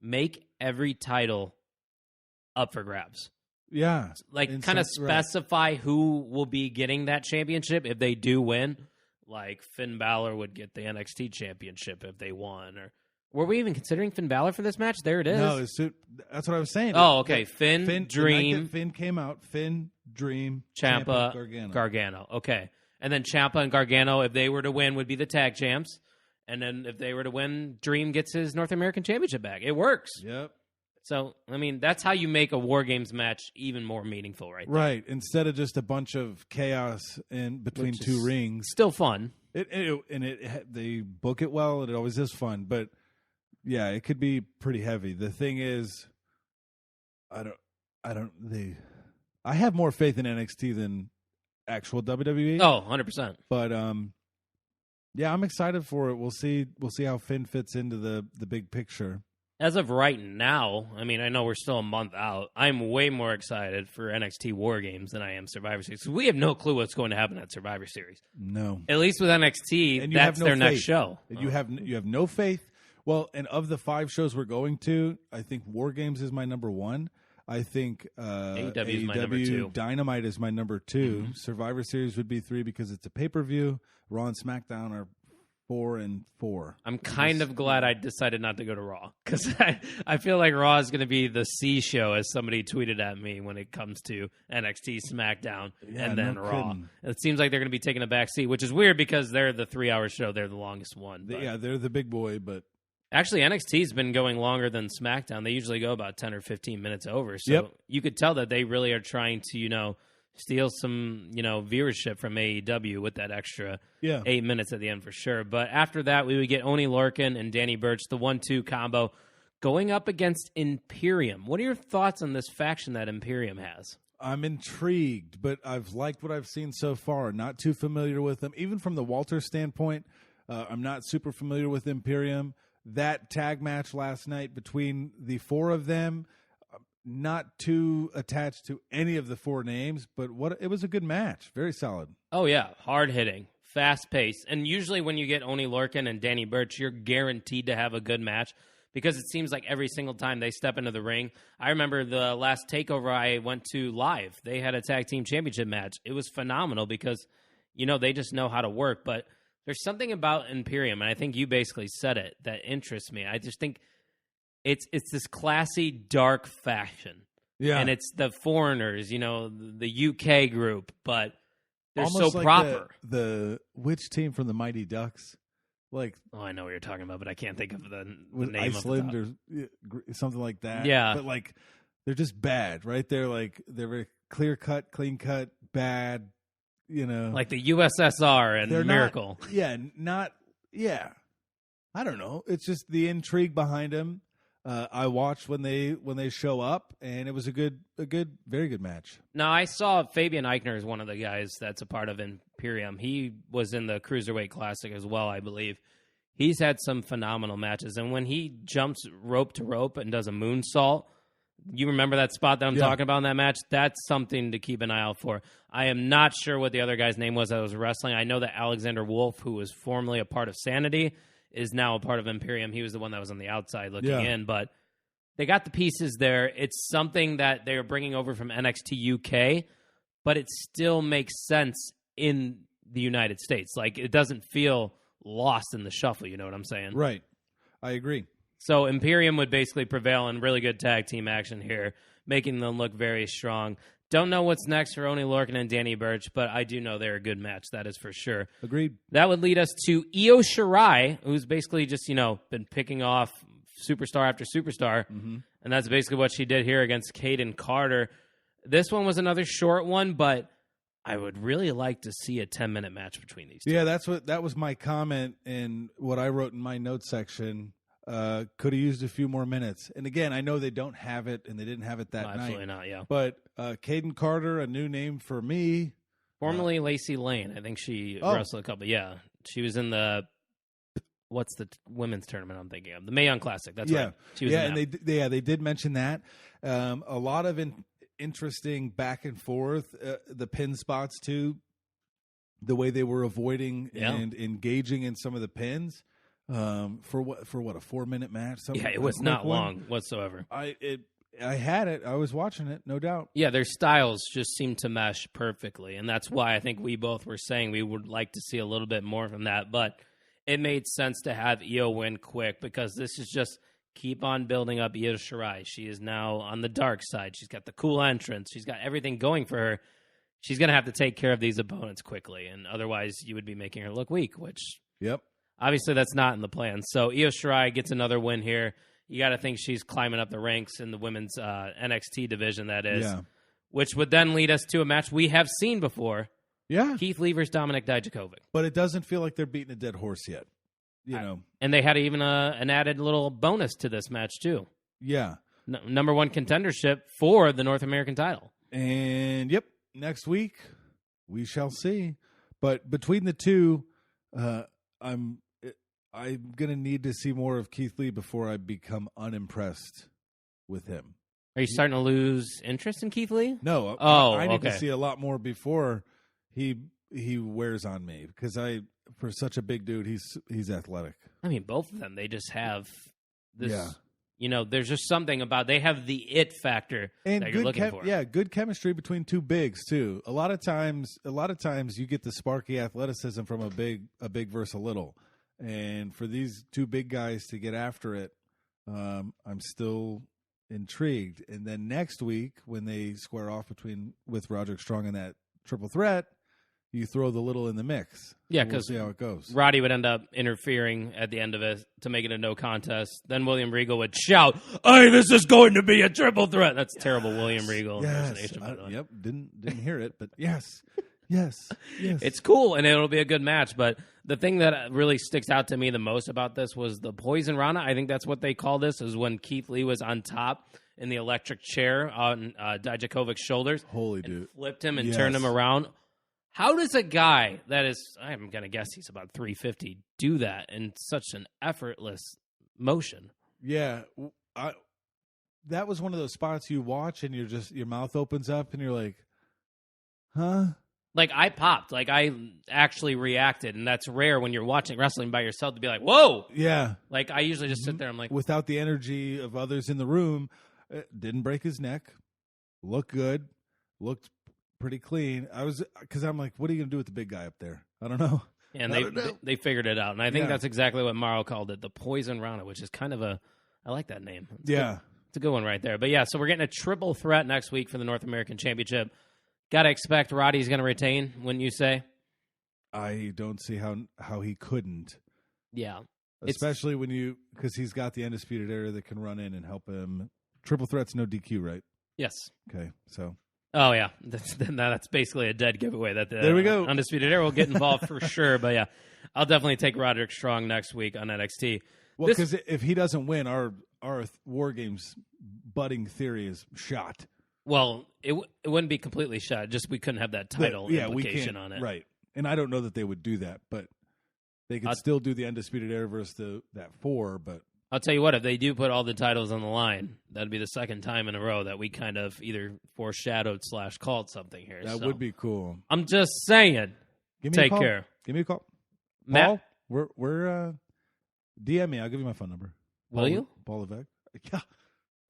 make every title up for grabs. Yeah. Like, kind of specify who will be getting that championship if they do win. Like, Finn Balor would get the NXT championship if they won. Or were we even considering Finn Balor for this match? There it is. No, that's what I was saying. Oh, okay. Finn, Dream. Finn came out. Finn, Dream, Ciampa, Gargano. Gargano. Okay. And then Ciampa and Gargano, if they were to win, would be the tag champs. And then if they were to win, Dream gets his North American Championship back. It works. Yep. So, I mean, that's how you make a War Games match even more meaningful, right there. Right. Instead of just a bunch of chaos in between two rings. Still fun. They book it well, and it always is fun. But, yeah, it could be pretty heavy. The thing is, I have more faith in NXT than actual WWE. Oh, 100%. But, yeah, I'm excited for it. We'll see how Finn fits into the big picture. As of right now, I mean, I know we're still a month out. I'm way more excited for NXT War Games than I am Survivor Series. So we have no clue what's going to happen at Survivor Series. No. At least with NXT, and that's their next show. You have no faith. Well, and of the 5 shows we're going to, I think War Games is my number 1. I think AEW is my number 2. Dynamite is my number 2. Mm-hmm. Survivor Series would be 3 because it's a pay-per-view. Raw and SmackDown are 4 and 4. I'm kind of glad I decided not to go to Raw, because I feel like Raw is going to be the C show, as somebody tweeted at me, when it comes to NXT, SmackDown, and then Raw. Kidding. It seems like they're going to be taking a back seat, which is weird because they're the 3-hour show. They're the longest one. They're the big boy, but actually NXT's been going longer than SmackDown. They usually go about 10 or 15 minutes over. So you could tell that they really are trying to, steal some, viewership from AEW with that extra 8 minutes at the end for sure. But after that, we would get Oney Lorcan and Danny Burch, the 1-2 combo, going up against Imperium. What are your thoughts on this faction that Imperium has? I'm intrigued, but I've liked what I've seen so far. Not too familiar with them. Even from the Walter standpoint, I'm not super familiar with Imperium. That tag match last night between the 4 of them, not too attached to any of the 4 names, but it was a good match. Very solid. Oh, yeah. Hard-hitting, fast-paced. And usually when you get Oney Lorcan and Danny Burch, you're guaranteed to have a good match because it seems like every single time they step into the ring. I remember the last TakeOver I went to live. They had a tag team championship match. It was phenomenal because, they just know how to work. But there's something about Imperium, and I think you basically said it, that interests me. I just think it's this classy, dark faction. Yeah. And it's the foreigners, the UK group, but they're almost so like proper. The which team from the Mighty Ducks? I know what you're talking about, but I can't think of the name Iceland of it. Or something like that. Yeah. But they're just bad, right? They're very clear cut, clean cut, bad, Like the USSR and Miracle. I don't know. It's just the intrigue behind them. I watched when they show up, and it was a very good match. Now, I saw Fabian Eichner is one of the guys that's a part of Imperium. He was in the Cruiserweight Classic as well, I believe. He's had some phenomenal matches. And when he jumps rope to rope and does a moonsault, you remember that spot that I'm talking about in that match? That's something to keep an eye out for. I am not sure what the other guy's name was that was wrestling. I know that Alexander Wolf, who was formerly a part of Sanity, is now a part of Imperium. He was the one that was on the outside looking in, but they got the pieces there. It's something that they are bringing over from NXT UK, but it still makes sense in the United States. Like, it doesn't feel lost in the shuffle, you know what I'm saying? Right. I agree. So Imperium would basically prevail in really good tag team action here, making them look very strong. Don't know what's next for Oney Lorcan and Danny Burch, but I do know they're a good match. That is for sure. Agreed. That would lead us to Io Shirai, who's basically just, been picking off superstar after superstar, and that's basically what she did here against Kaden Carter. This one was another short one, but I would really like to see a 10-minute match between these two. Yeah, that was my comment in what I wrote in my notes section. Could have used a few more minutes. And again, I know they don't have it, and they didn't have it that night. Absolutely not, yeah. But Kaden Carter, a new name for me. Formerly Lacey Lane. I think she wrestled a couple. Yeah, she was in the, what's the women's tournament I'm thinking of? The Mae Young Classic. That's right. She was in that. And they did mention that. A lot of interesting back and forth. The pin spots, too. The way they were avoiding and engaging in some of the pins. For what a 4-minute match? Yeah, it was not long whatsoever. I had it. I was watching it, no doubt. Yeah, their styles just seem to mesh perfectly, and that's why I think we both were saying we would like to see a little bit more from that. But it made sense to have Io win quick because this is just keep on building up Io Shirai. She is now on the dark side. She's got the cool entrance. She's got everything going for her. She's going to have to take care of these opponents quickly, and otherwise you would be making her look weak, which... Yep. Obviously, that's not in the plan. So Io Shirai gets another win here. You got to think she's climbing up the ranks in the women's NXT division, that is. Yeah. Which would then lead us to a match we have seen before. Yeah. Keith Lee versus Dominik Dijakovic. But it doesn't feel like they're beating a dead horse yet. You know. And they had even an added little bonus to this match, too. Yeah. Number one contendership for the North American title. And, next week, we shall see. But between the two, I'm going to need to see more of Keith Lee before I become unimpressed with him. Are you starting to lose interest in Keith Lee? No. I need to see a lot more before he wears on me because for such a big dude, he's athletic. I mean, both of them, they just have this, there's just something about, they have the it factor and that you're looking for. Yeah, good chemistry between two bigs too. A lot of times you get the sparky athleticism from a big versus a little. And for these two big guys to get after it, I'm still intrigued. And then next week, when they square off with Roderick Strong in that triple threat, you throw the little in the mix. Yeah, because we'll see how it goes. Roddy would end up interfering at the end of it to make it a no contest. Then William Regal would shout, "Hey, this is going to be a triple threat." That's terrible William Regal impersonation. Yep, didn't hear it, but yes. Yes. It's cool, and it'll be a good match. But the thing that really sticks out to me the most about this was the Poison Rana. I think that's what they call this, is when Keith Lee was on top in the electric chair on Dijakovic's shoulders. Holy dude. Flipped him and turned him around. How does a guy that is, I'm going to guess he's about 350, do that in such an effortless motion? Yeah. That was one of those spots you watch and your mouth opens up and you're like, huh? Like, I popped. Like, I actually reacted, and that's rare when you're watching wrestling by yourself to be like, whoa! Yeah. Like, I usually just sit there, I'm like... Without the energy of others in the room, didn't break his neck, looked good, looked pretty clean. Because I'm like, what are you going to do with the big guy up there? I don't know. Yeah, and they figured it out, and I think that's exactly what Morrow called it, the Poison Rana, which is kind of I like that name. It's good. It's a good one right there. But yeah, so we're getting a triple threat next week for the North American Championship. Got to expect Roddy's going to retain, wouldn't you say? I don't see how he couldn't. Yeah. Especially because he's got the Undisputed Era that can run in and help him. Triple threat's no DQ, right? Yes. Okay, so. Oh, yeah. That's basically a dead giveaway. There we go. Undisputed Era will get involved for sure. But yeah, I'll definitely take Roderick Strong next week on NXT. Well, because if he doesn't win, our War Games budding theory is shot. Well, it wouldn't be completely shot. Just we couldn't have that title implication on it. Right. And I don't know that they would do that, but They could still do the Undisputed Era versus that 4, but I'll tell you what, if they do put all the titles on the line, that'd be the second time in a row that we kind of either foreshadowed / called something here. That would be cool. I'm just saying. Take care. Give me a call. Matt, Paul, we're DM me. I'll give you my phone number. Will you? Paul Levesque. Yeah.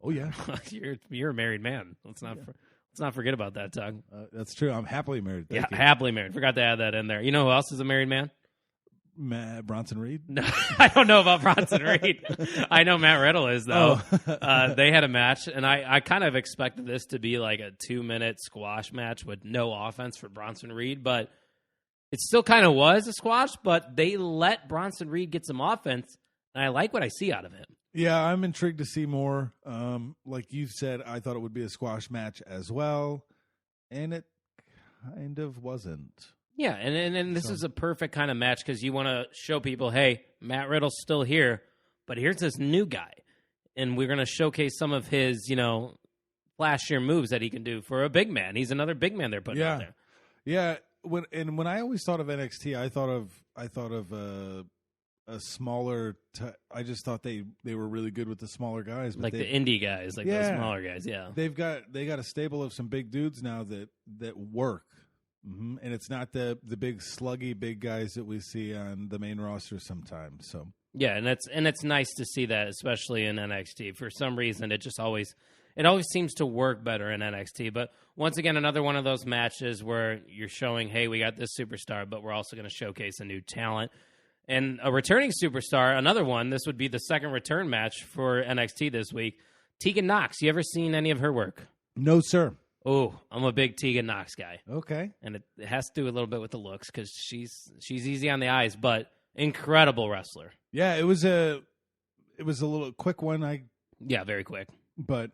Oh, yeah. You're a married man. Let's not forget about that, Doug. That's true. I'm happily married. Thank you. Happily married. Forgot to add that in there. You know who else is a married man? Bronson Reed? No, I don't know about Bronson Reed. I know Matt Riddle is, though. They had a match, and I kind of expected this to be like a 2-minute squash match with no offense for Bronson Reed, but it still kind of was a squash, but they let Bronson Reed get some offense, and I like what I see out of him. Yeah, I'm intrigued to see more. Like you said, I thought it would be a squash match as well, and it kind of wasn't. Yeah, and this is a perfect kind of match because you want to show people, hey, Matt Riddle's still here, but here's this new guy, and we're going to showcase some of his, flashier moves that he can do for a big man. He's another big man they're putting out there. Yeah, when I always thought of NXT, I thought of a smaller. I just thought they were really good with the smaller guys, but like the indie guys, those smaller guys. Yeah, they got a stable of some big dudes now that work. Mm-hmm. And it's not the big sluggy big guys that we see on the main roster sometimes. So yeah, and it's nice to see that, especially in NXT. For some reason, it always seems to work better in NXT. But once again, another one of those matches where you're showing, hey, we got this superstar, but we're also going to showcase a new talent and a returning superstar. Another one. This would be the second return match for NXT this week. Tegan Nox. You ever seen any of her work? No, sir. Oh, I'm a big Tegan Nox guy. Okay. And it has to do a little bit with the looks because she's easy on the eyes, but incredible wrestler. Yeah, it was a little quick one. Yeah, very quick. But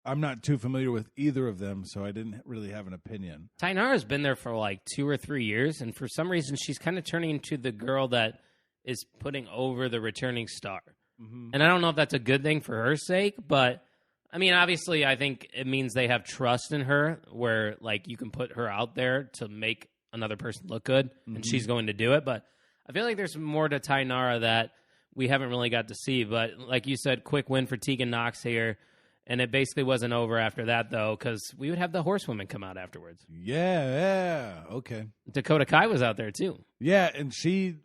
I'm not too familiar with either of them, so I didn't really have an opinion. Tainara's been there for like 2 or 3 years, and for some reason she's kind of turning into the girl that is putting over the returning star. Mm-hmm. And I don't know if that's a good thing for her sake, but I mean, obviously, I think it means they have trust in her where, like, you can put her out there to make another person look good, and she's going to do it. But I feel like there's more to Tainara that we haven't really got to see. But like you said, quick win for Tegan Nox here, and it basically wasn't over after that, though, because we would have the Horsewomen come out afterwards. Yeah, okay. Dakota Kai was out there, too. Yeah, and she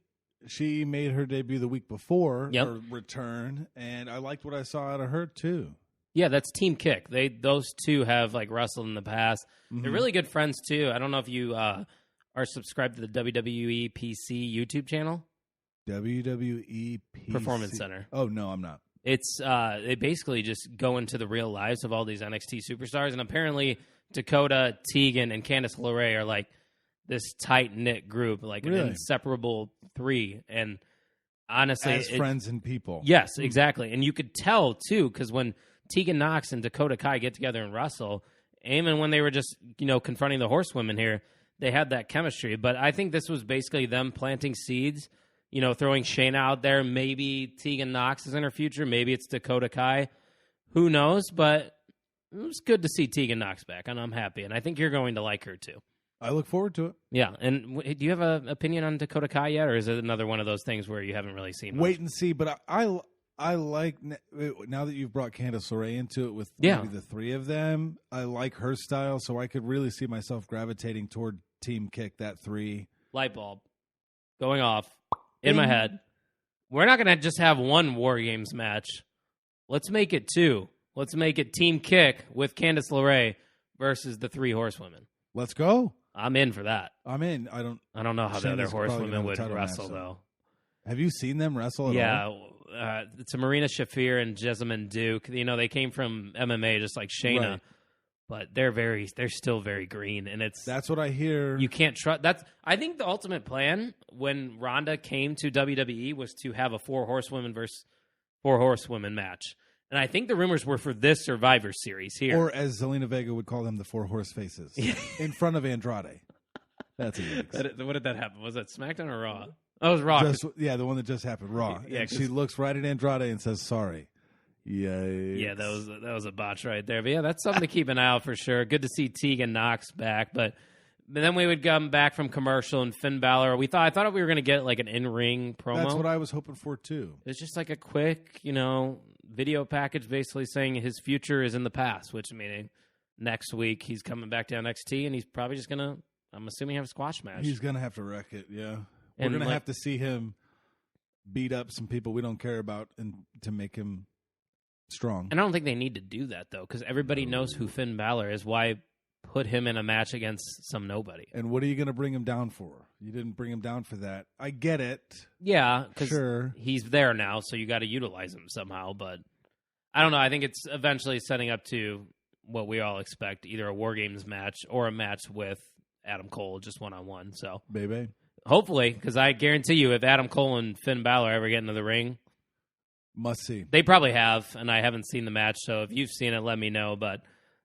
made her debut the week before her return, and I liked what I saw out of her, too. Yeah, that's Team Kick. Those two have like wrestled in the past. Mm-hmm. They're really good friends too. I don't know if you are subscribed to the WWE PC YouTube channel. WWE PC Performance Center. Oh no, I'm not. It's they basically just go into the real lives of all these NXT superstars, and apparently Dakota, Tegan, and Candice LeRae are like this tight knit group, like an inseparable three. And honestly, as friends and people. Yes, exactly. And you could tell too, because when Tegan Nox and Dakota Kai get together and wrestle, even when they were just, confronting the Horsewomen here, they had that chemistry. But I think this was basically them planting seeds, throwing Shayna out there. Maybe Tegan Nox is in her future. Maybe it's Dakota Kai. Who knows? But it was good to see Tegan Nox back, and I'm happy. And I think you're going to like her, too. I look forward to it. Yeah. And do you have an opinion on Dakota Kai yet, or is it another one of those things where you haven't really seen much? Wait and see, but I like, now that you've brought Candice LeRae into it with maybe the three of them, I like her style, so I could really see myself gravitating toward Team Kick, that three. Light bulb going off in my head. We're not going to just have one War Games match. Let's make it 2. Let's make it Team Kick with Candice LeRae versus the 3 Horsewomen. Let's go. I'm in for that. I'm in. I don't know how the other Horsewomen would wrestle, though. Have you seen them wrestle at all? It's Marina Shafir and Jessamine Duke. They came from MMA just like Shayna, right. But they're still very green, and that's what I hear. You can't trust. I think the ultimate plan when Ronda came to WWE was to have a 4 Horsewomen versus 4 Horsewomen match, and I think the rumors were for this Survivor Series here, or as Zelina Vega would call them, the 4 Horse Faces in front of Andrade. That's what did that happen? Was that SmackDown or Raw? Oh, it was Raw. The one that just happened, Raw. Yeah, and she looks right at Andrade and says, sorry. Yikes. Yeah, that was a botch right there. But yeah, that's something to keep an eye out for sure. Good to see Tegan Nox back. But then we would come back from commercial and Finn Balor. I thought we were going to get like an in-ring promo. That's what I was hoping for too. It's just like a quick, video package basically saying his future is in the past, which meaning next week he's coming back to NXT and he's probably just going to, I'm assuming, have a squash match. He's going to have to wreck it, yeah. We're going to have to see him beat up some people we don't care about and to make him strong. And I don't think they need to do that, though, because everybody knows who Finn Balor is. Why put him in a match against some nobody? And what are you going to bring him down for? You didn't bring him down for that. I get it. Yeah, because sure. He's there now, so you got to utilize him somehow. But I don't know. I think it's eventually setting up to what we all expect, either a War Games match or a match with Adam Cole, just one-on-one. So, baby. Hopefully, because I guarantee you, if Adam Cole and Finn Balor ever get into the ring, must see. They probably have, and I haven't seen the match, so if you've seen it, let me know. But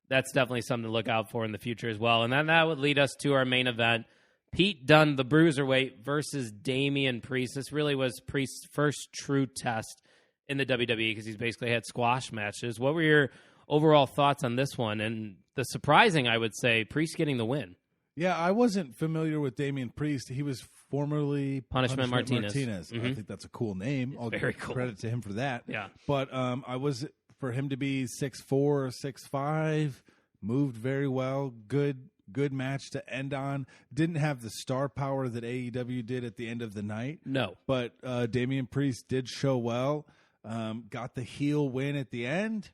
that's definitely something to look out for in the future as well. And then that would lead us to our main event, Pete Dunne, the Bruiserweight, versus Damian Priest. This really was Priest's first true test in the WWE because he's basically had squash matches. What were your overall thoughts on this one? And the surprising, I would say, Priest getting the win. Yeah, I wasn't familiar with Damian Priest. He was formerly Punishment Martinez. Mm-hmm. I think that's a cool name. I'll give credit to him for that. Yeah. But I was, for him to be 6'4", 6'5", moved very well. Good match to end on. Didn't have the star power that AEW did at the end of the night. No. But Damian Priest did show well. Got the heel win at the end,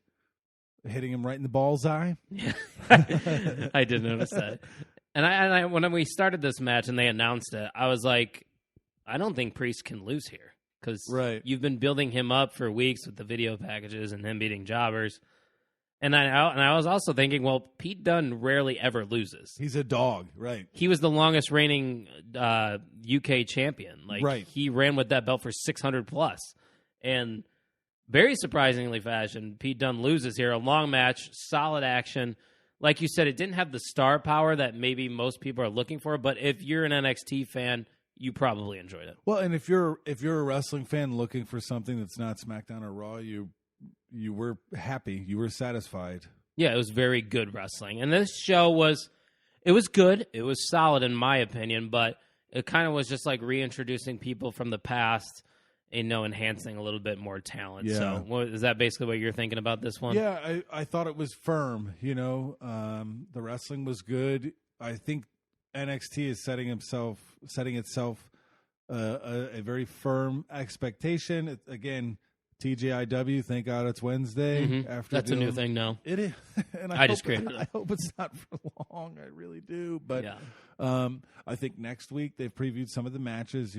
hitting him right in the bullseye. Yeah. I did notice that. And I, when we started this match and they announced it, I was like, I don't think Priest can lose here because you've been building him up for weeks with the video packages and him beating jobbers. And I was also thinking, well, Pete Dunne rarely ever loses. He's a dog, right? He was the longest reigning UK champion. He ran with that belt for 600 plus. And very surprisingly fashion, Pete Dunne loses here. A long match, solid action. Like you said, it didn't have the star power that maybe most people are looking for, but if you're an NXT fan, you probably enjoyed it. Well, and if you're a wrestling fan looking for something that's not SmackDown or Raw, you were happy, you were satisfied. Yeah, it was very good wrestling. And this show was good. It was solid in my opinion, but it kind of was just like reintroducing people from the past, enhancing a little bit more talent. Yeah. So is that basically what you're thinking about this one? Yeah, I thought it was firm. The wrestling was good. I think NXT is setting itself a very firm expectation. Again, TJIW, thank God it's Wednesday. Mm-hmm. That's a new thing now. It is. And I just created it. I hope it's not for long. I really do. But yeah. I think next week they've previewed some of the matches.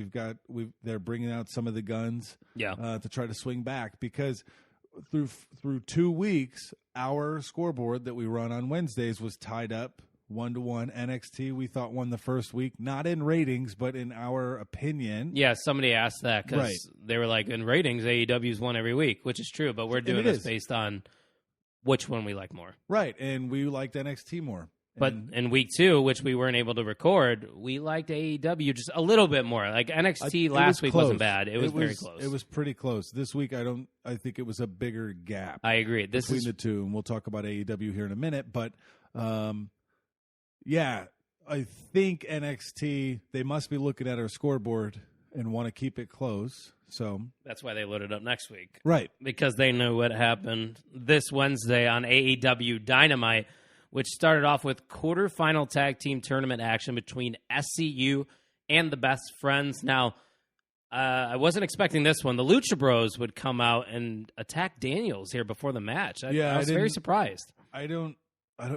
They're bringing out some of the guns to try to swing back because through 2 weeks, our scoreboard that we run on Wednesdays was tied up 1-1. NXT, we thought, won the first week, not in ratings, but in our opinion. Yeah, somebody asked that because they were like, in ratings, AEW's won every week, which is true, but we're doing this based on which one we like more. Right, and we liked NXT more. But in week 2, which we weren't able to record, we liked AEW just a little bit more. Like NXT last week wasn't bad. It was very close. It was pretty close. This week, I think it was a bigger gap. I agree. Between the two, and we'll talk about AEW here in a minute, but yeah, I think NXT, they must be looking at our scoreboard and want to keep it close. So that's why they loaded up next week. Right. Because they knew what happened this Wednesday on AEW Dynamite, which started off with quarterfinal tag team tournament action between SCU and the Best Friends. Now, I wasn't expecting this one. The Lucha Bros would come out and attack Daniels here before the match. I was very surprised. I don't.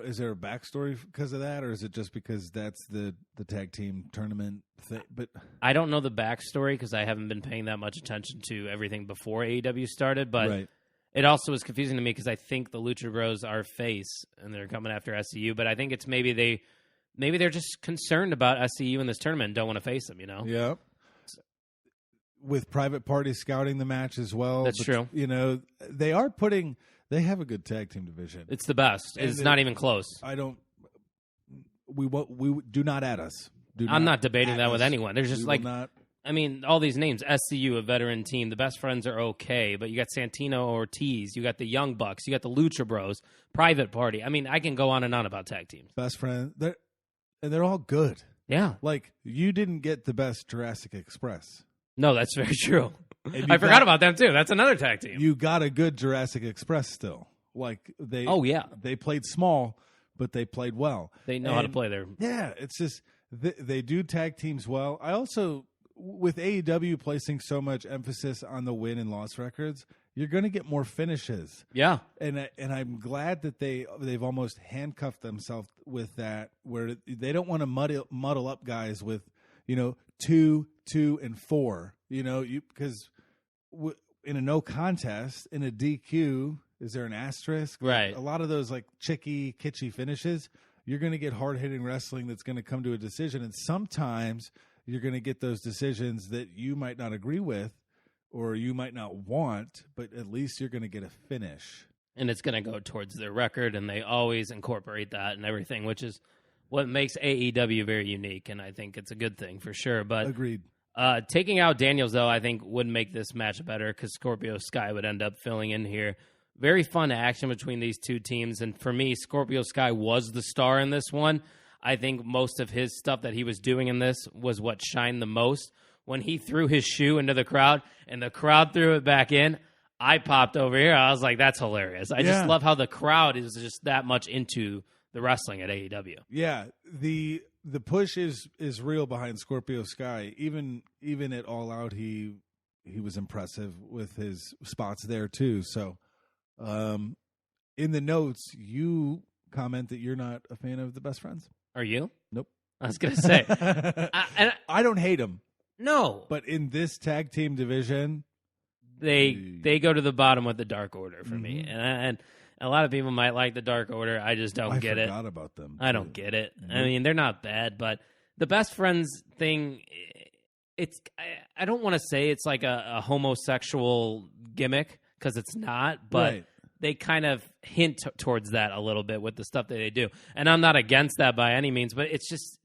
Is there a backstory because of that, or is it just because that's the tag team tournament thing? But I don't know the backstory because I haven't been paying that much attention to everything before AEW started. But it also was confusing to me because I think the Lucha Bros are face and they're coming after SCU. But I think it's maybe they're just concerned about SCU in this tournament and don't want to face them. Yeah. With Private Party scouting the match as well. That's true. They have a good tag team division. It's the best. It's not even close. We do not add us. I'm not debating that with anyone. There's just all these names. SCU, a veteran team. The Best Friends are okay, but you got Santino Ortiz. You got the Young Bucks. You got the Lucha Bros. Private Party. I mean, I can go on and on about tag teams. Best Friends. and they're all good. Yeah. Like, you didn't get the best Jurassic Express. No, that's very true. I forgot about them, too. That's another tag team. You got a good Jurassic Express still. Like, they played small, but they played well. They know how to play there. Yeah, it's just, they do tag teams well. I also, with AEW placing so much emphasis on the win and loss records, you're going to get more finishes. Yeah. And I'm glad that they've almost handcuffed themselves with that, where they don't want to muddle up guys with, 2, 2, and 4. Because in a no contest, in a DQ, is there an asterisk? Right. A lot of those like kitschy finishes, you're going to get hard-hitting wrestling that's going to come to a decision. And sometimes you're going to get those decisions that you might not agree with or you might not want, but at least you're going to get a finish. And it's going to go towards their record, and they always incorporate that and everything, which is what makes AEW very unique, and I think it's a good thing for sure. But agreed. Taking out Daniels, though, I think would make this match better because Scorpio Sky would end up filling in here. Very fun action between these two teams, and for me, Scorpio Sky was the star in this one. I think most of his stuff that he was doing in this was what shined the most. When he threw his shoe into the crowd and the crowd threw it back in, I popped over here. I was like, that's hilarious. I just love how the crowd is just that much into the wrestling at AEW. Yeah, the push is real behind Scorpio Sky. Even at All Out, he was impressive with his spots there too. So, in the notes, you comment that you're not a fan of the Best Friends. Are you? Nope. I was gonna say, I don't hate them. No, but in this tag team division, they go to the bottom with the Dark Order for me, and a lot of people might like the Dark Order. I just don't get it. I forgot about them. I don't get it. I mean, they're not bad, but the Best Friends thing, I don't want to say it's like a homosexual gimmick because it's not, but they kind of hint towards that a little bit with the stuff that they do. And I'm not against that by any means, but it's just,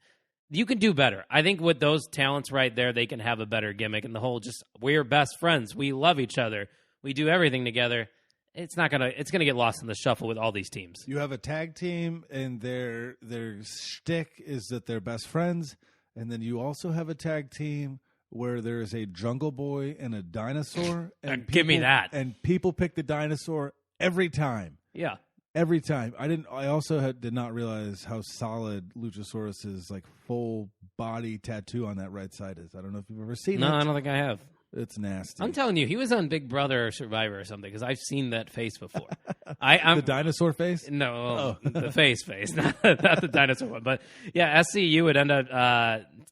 you can do better. I think with those talents right there, they can have a better gimmick. And the whole just, we're best friends. We love each other. We do everything together. It's gonna get lost in the shuffle with all these teams. You have a tag team, and their shtick is that they're best friends. And then you also have a tag team where there is a Jungle Boy and a dinosaur. And give me that. And people pick the dinosaur every time. Yeah. Every time. I also did not realize how solid Luchasaurus's like full body tattoo on that right side is. I don't know if you've ever seen it. No, I don't think I have. It's nasty. I'm telling you, he was on Big Brother or Survivor or something because I've seen that face before. The dinosaur face? No, the face, not the dinosaur one. But yeah, SCU would end up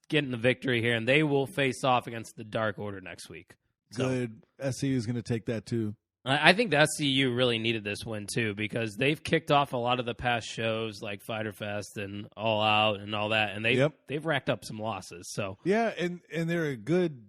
getting the victory here, and they will face off against the Dark Order next week. So, good. SCU is going to take that too. I think the SCU really needed this win, too, because they've kicked off a lot of the past shows like Fyter Fest and All Out and all that, and they've racked up some losses. So yeah, and they're a good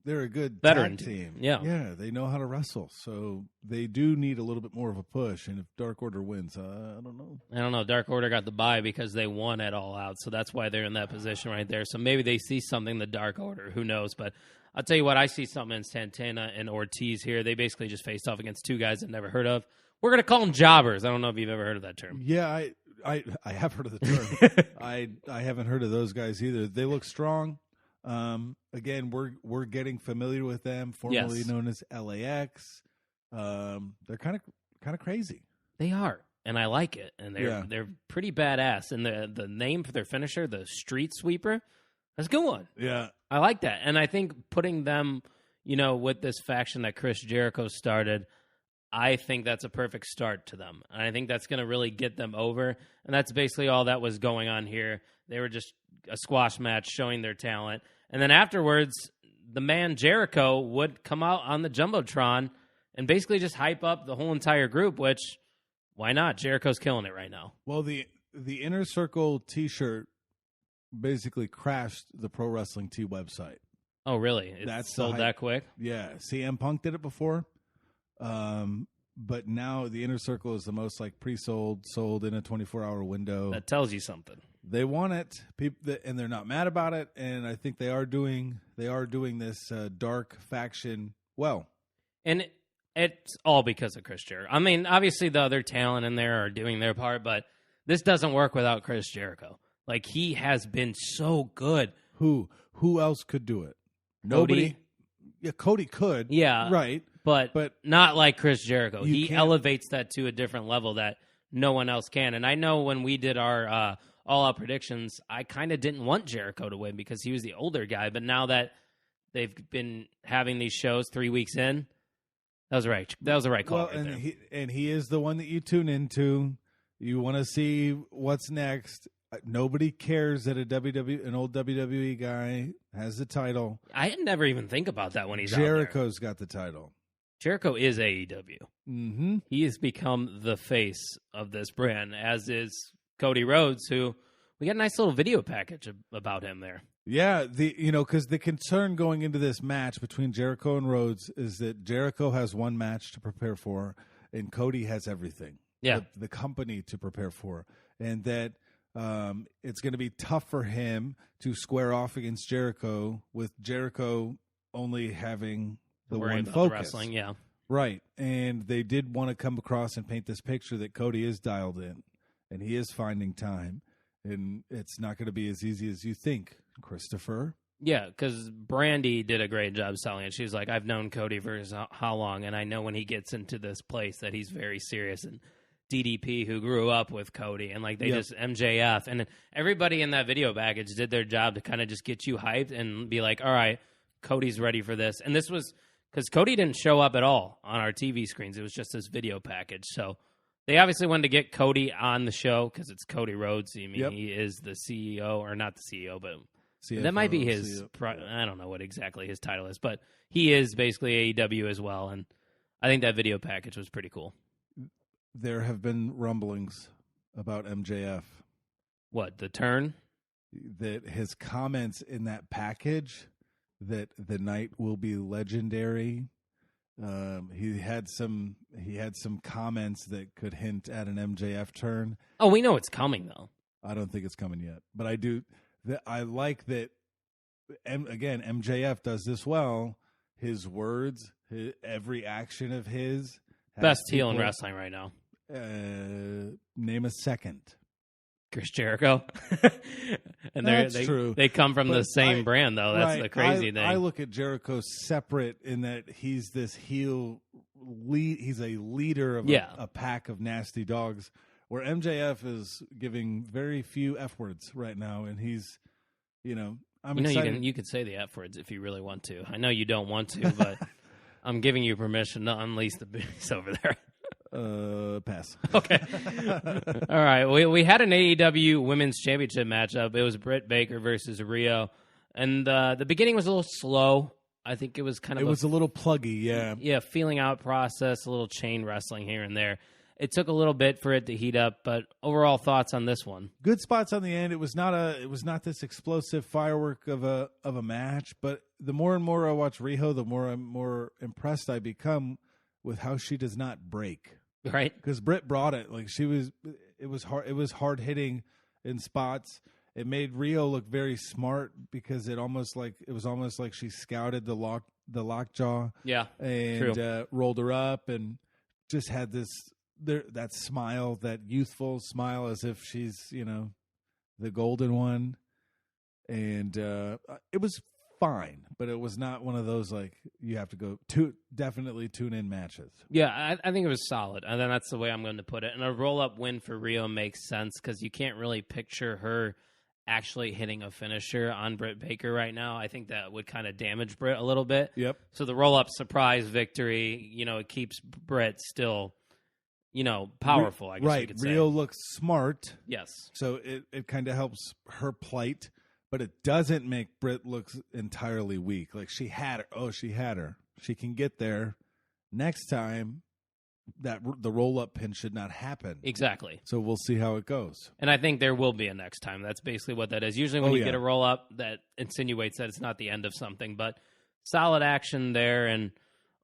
veteran tag team. Yeah, they know how to wrestle, so they do need a little bit more of a push. And if Dark Order wins, I don't know. Dark Order got the bye because they won at All Out, so that's why they're in that position right there. So maybe they see something in the Dark Order. Who knows? But I'll tell you what, I see something in Santana and Ortiz here. They basically just faced off against two guys I've never heard of. We're going to call them jobbers. I don't know if you've ever heard of that term. Yeah, I have heard of the term. I haven't heard of those guys either. They look strong. Again, we're getting familiar with them, formerly known as LAX. They're kind of crazy. They are, and I like it. And they're pretty badass. And the name for their finisher, the Street Sweeper, that's a good one. Yeah. I like that. And I think putting them, with this faction that Chris Jericho started, I think that's a perfect start to them. And I think that's going to really get them over. And that's basically all that was going on here. They were just a squash match showing their talent. And then afterwards, the man Jericho would come out on the Jumbotron and basically just hype up the whole entire group, which, why not? Jericho's killing it right now. Well, the Inner Circle T-shirt basically crashed the Pro Wrestling Tee website. Oh, really? That's sold that quick? Yeah. CM Punk did it before. But now the Inner Circle is the most pre-sold, sold in a 24-hour window. That tells you something. They want it, and they're not mad about it. And I think they are doing this dark faction well. And it's all because of Chris Jericho. I mean, obviously the other talent in there are doing their part, but this doesn't work without Chris Jericho. Like, he has been so good. Who else could do it? Nobody. Yeah, Cody could. Yeah. Right. But not like Chris Jericho. You He can't. elevates that to a different level that no one else can. And I know when we did our all-out predictions, I kind of didn't want Jericho to win because he was the older guy. But now that they've been having these shows 3 weeks in, that was right. That was the right call. Well, right and he is the one that you tune into. You want to see what's next. Nobody cares that an old WWE guy has the title. I never even think about that when he's Jericho's got the title. Jericho is AEW. Mm-hmm. He has become the face of this brand, as is Cody Rhodes, who we got a nice little video package about him there. Yeah, because the concern going into this match between Jericho and Rhodes is that Jericho has one match to prepare for, and Cody has everything. Yeah, the company to prepare for, and that it's going to be tough for him to square off against Jericho, with Jericho only having the one focus. The wrestling, yeah, right. And they did want to come across and paint this picture that Cody is dialed in, and he is finding time, and it's not going to be as easy as you think, Christopher. Yeah, because Brandy did a great job selling it. She's like, I've known Cody for how long, and I know when he gets into this place that he's very serious. And DDP, who grew up with Cody, and like they just MJF, and everybody in that video package did their job to kind of just get you hyped and be like, all right, Cody's ready for this. And this was because Cody didn't show up at all on our TV screens. It was just this video package. So they obviously wanted to get Cody on the show because it's Cody Rhodes. I mean, he is the CEO, or not the CEO, but CFO, that might be his. I don't know what exactly his title is, but he is basically AEW as well. And I think that video package was pretty cool. There have been rumblings about MJF. What, the turn? That his comments in that package, that the night will be legendary. He had some comments that could hint at an MJF turn. Oh, we know it's coming though. I don't think it's coming yet, but I do. I like that. Again, MJF does this well. His words, every action of his. Best heel in wrestling right now. Name a second. Chris Jericho. And that's true. They come from the same brand, though. That's the crazy thing. I look at Jericho separate in that he's this heel lead. He's a leader of a pack of nasty dogs, where MJF is giving very few F words right now, and he's, I'm excited. You can say the F words if you really want to. I know you don't want to, but I'm giving you permission to unleash the beast over there. Pass. Okay. All right. We had an AEW Women's Championship matchup. It was Britt Baker versus Rio, and the beginning was a little slow. I think it was kind of a little pluggy. Yeah. Yeah. Feeling out process, a little chain wrestling here and there. It took a little bit for it to heat up, but overall thoughts on this one? Good spots on the end. It was not this explosive firework of a match, but the more and more I watch Riho, the more impressed I become with how she does not break. Right? Because Britt brought it. Like it was hard hitting in spots. It made Rio look very smart because it was almost like she scouted the lockjaw. Yeah. And rolled her up and just had that smile, that youthful smile, as if she's, the golden one. And it was fine, but it was not one of those, like, you have to go definitely tune in matches. Yeah, I think it was solid. And then that's the way I'm going to put it. And a roll-up win for Rio makes sense because you can't really picture her actually hitting a finisher on Britt Baker right now. I think that would kind of damage Britt a little bit. Yep. So the roll-up surprise victory, it keeps Britt still powerful, I guess you could say. Rio looks smart. Yes. So it kind of helps her plight, but it doesn't make Britt look entirely weak. Like, she had her. Oh, she had her. She can get there. Next time, the roll-up pin should not happen. Exactly. So we'll see how it goes. And I think there will be a next time. That's basically what that is. Usually when you get a roll-up, that insinuates that it's not the end of something. But solid action there, and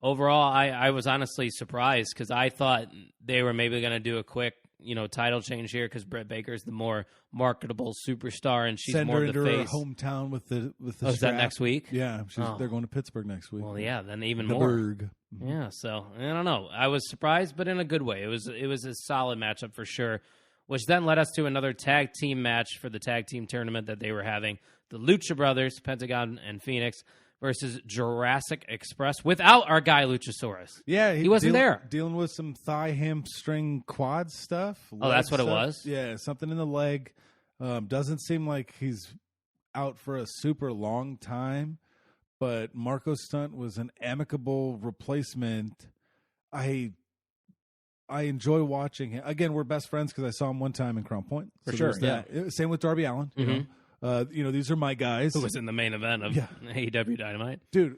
overall, I was honestly surprised because I thought they were maybe going to do a quick, title change here because Britt Baker's the more marketable superstar and she's Send more her of the into face. Her hometown with the strap. Is that next week? Yeah, they're going to Pittsburgh next week. Well, yeah, then even the more. Berg. Yeah, so I don't know. I was surprised, but in a good way. It was a solid matchup for sure. which then led us to another tag team match for the tag team tournament that they were having. The Lucha Brothers, Pentagon and Phoenix, versus Jurassic Express without our guy Luchasaurus. Yeah, he wasn't there. Dealing with some thigh, hamstring, quad stuff. Oh, that's what stuff. It was? Yeah, something in the leg. Doesn't seem like he's out for a super long time, but Marco Stunt was an amicable replacement. I enjoy watching him. Again, we're best friends because I saw him one time in Crown Point. For sure, yeah. Same with Darby Allin. You know, these are my guys. Who was in the main event of AEW Dynamite. Dude,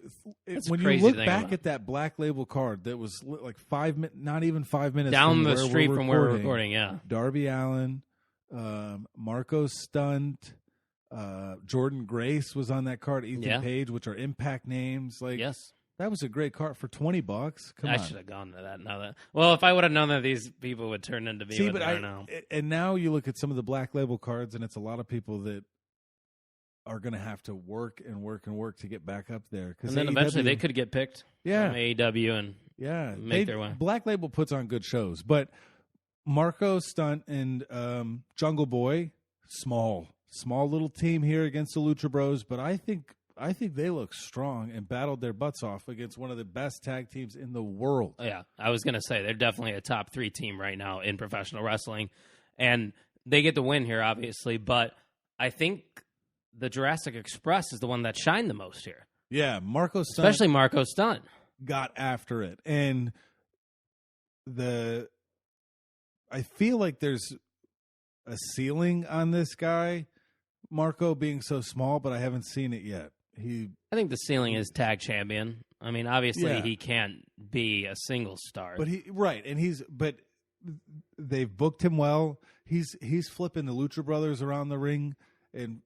when you look back at that Black Label card that was like 5 minutes, not even 5 minutes down the street from where we're recording, Darby Allin, Marco Stunt, Jordan Grace was on that card, Ethan Page, which are Impact names. Like, yes. That was a great card for $20. Come on. I should have gone to that. Well, if I would have known that these people would turn into me, what they are now. And now you look at some of the Black Label cards, and it's a lot of people that are going to have to work to get back up there. And then eventually they could get picked from AEW and make their way. Black Label puts on good shows, but Marco Stunt and Jungle Boy, small little team here against the Lucha Bros, but I think they look strong and battled their butts off against one of the best tag teams in the world. Yeah, I was going to say, they're definitely a top 3 team right now in professional wrestling. And they get the win here, obviously. But I think the Jurassic Express is the one that shined the most here. Yeah, Marco Stunt. Especially Marco Stunt. Got after it. And I feel like there's a ceiling on this guy, Marco being so small, but I haven't seen it yet. I think the ceiling is tag champion. I mean, obviously he can't be a single star. But but they've booked him well. He's flipping the Lucha Brothers around the ring, and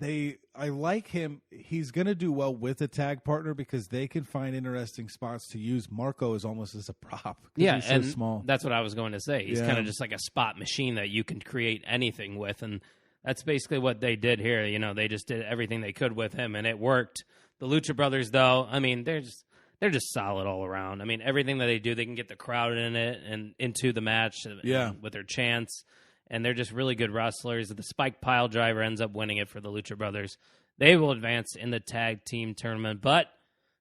I like him. He's going to do well with a tag partner because they can find interesting spots to use Marco as almost as a prop. Yeah, he's so and small. That's what I was going to say. He's kind of just like a spot machine that you can create anything with, and that's basically what they did here. You know, they just did everything they could with him, and it worked. The Lucha Brothers, though, I mean, they're just solid all around. I mean, everything that they do, they can get the crowd in it and into the match with their chants, and they're just really good wrestlers. The Spike Pile Driver ends up winning it for the Lucha Brothers. They will advance in the tag team tournament, but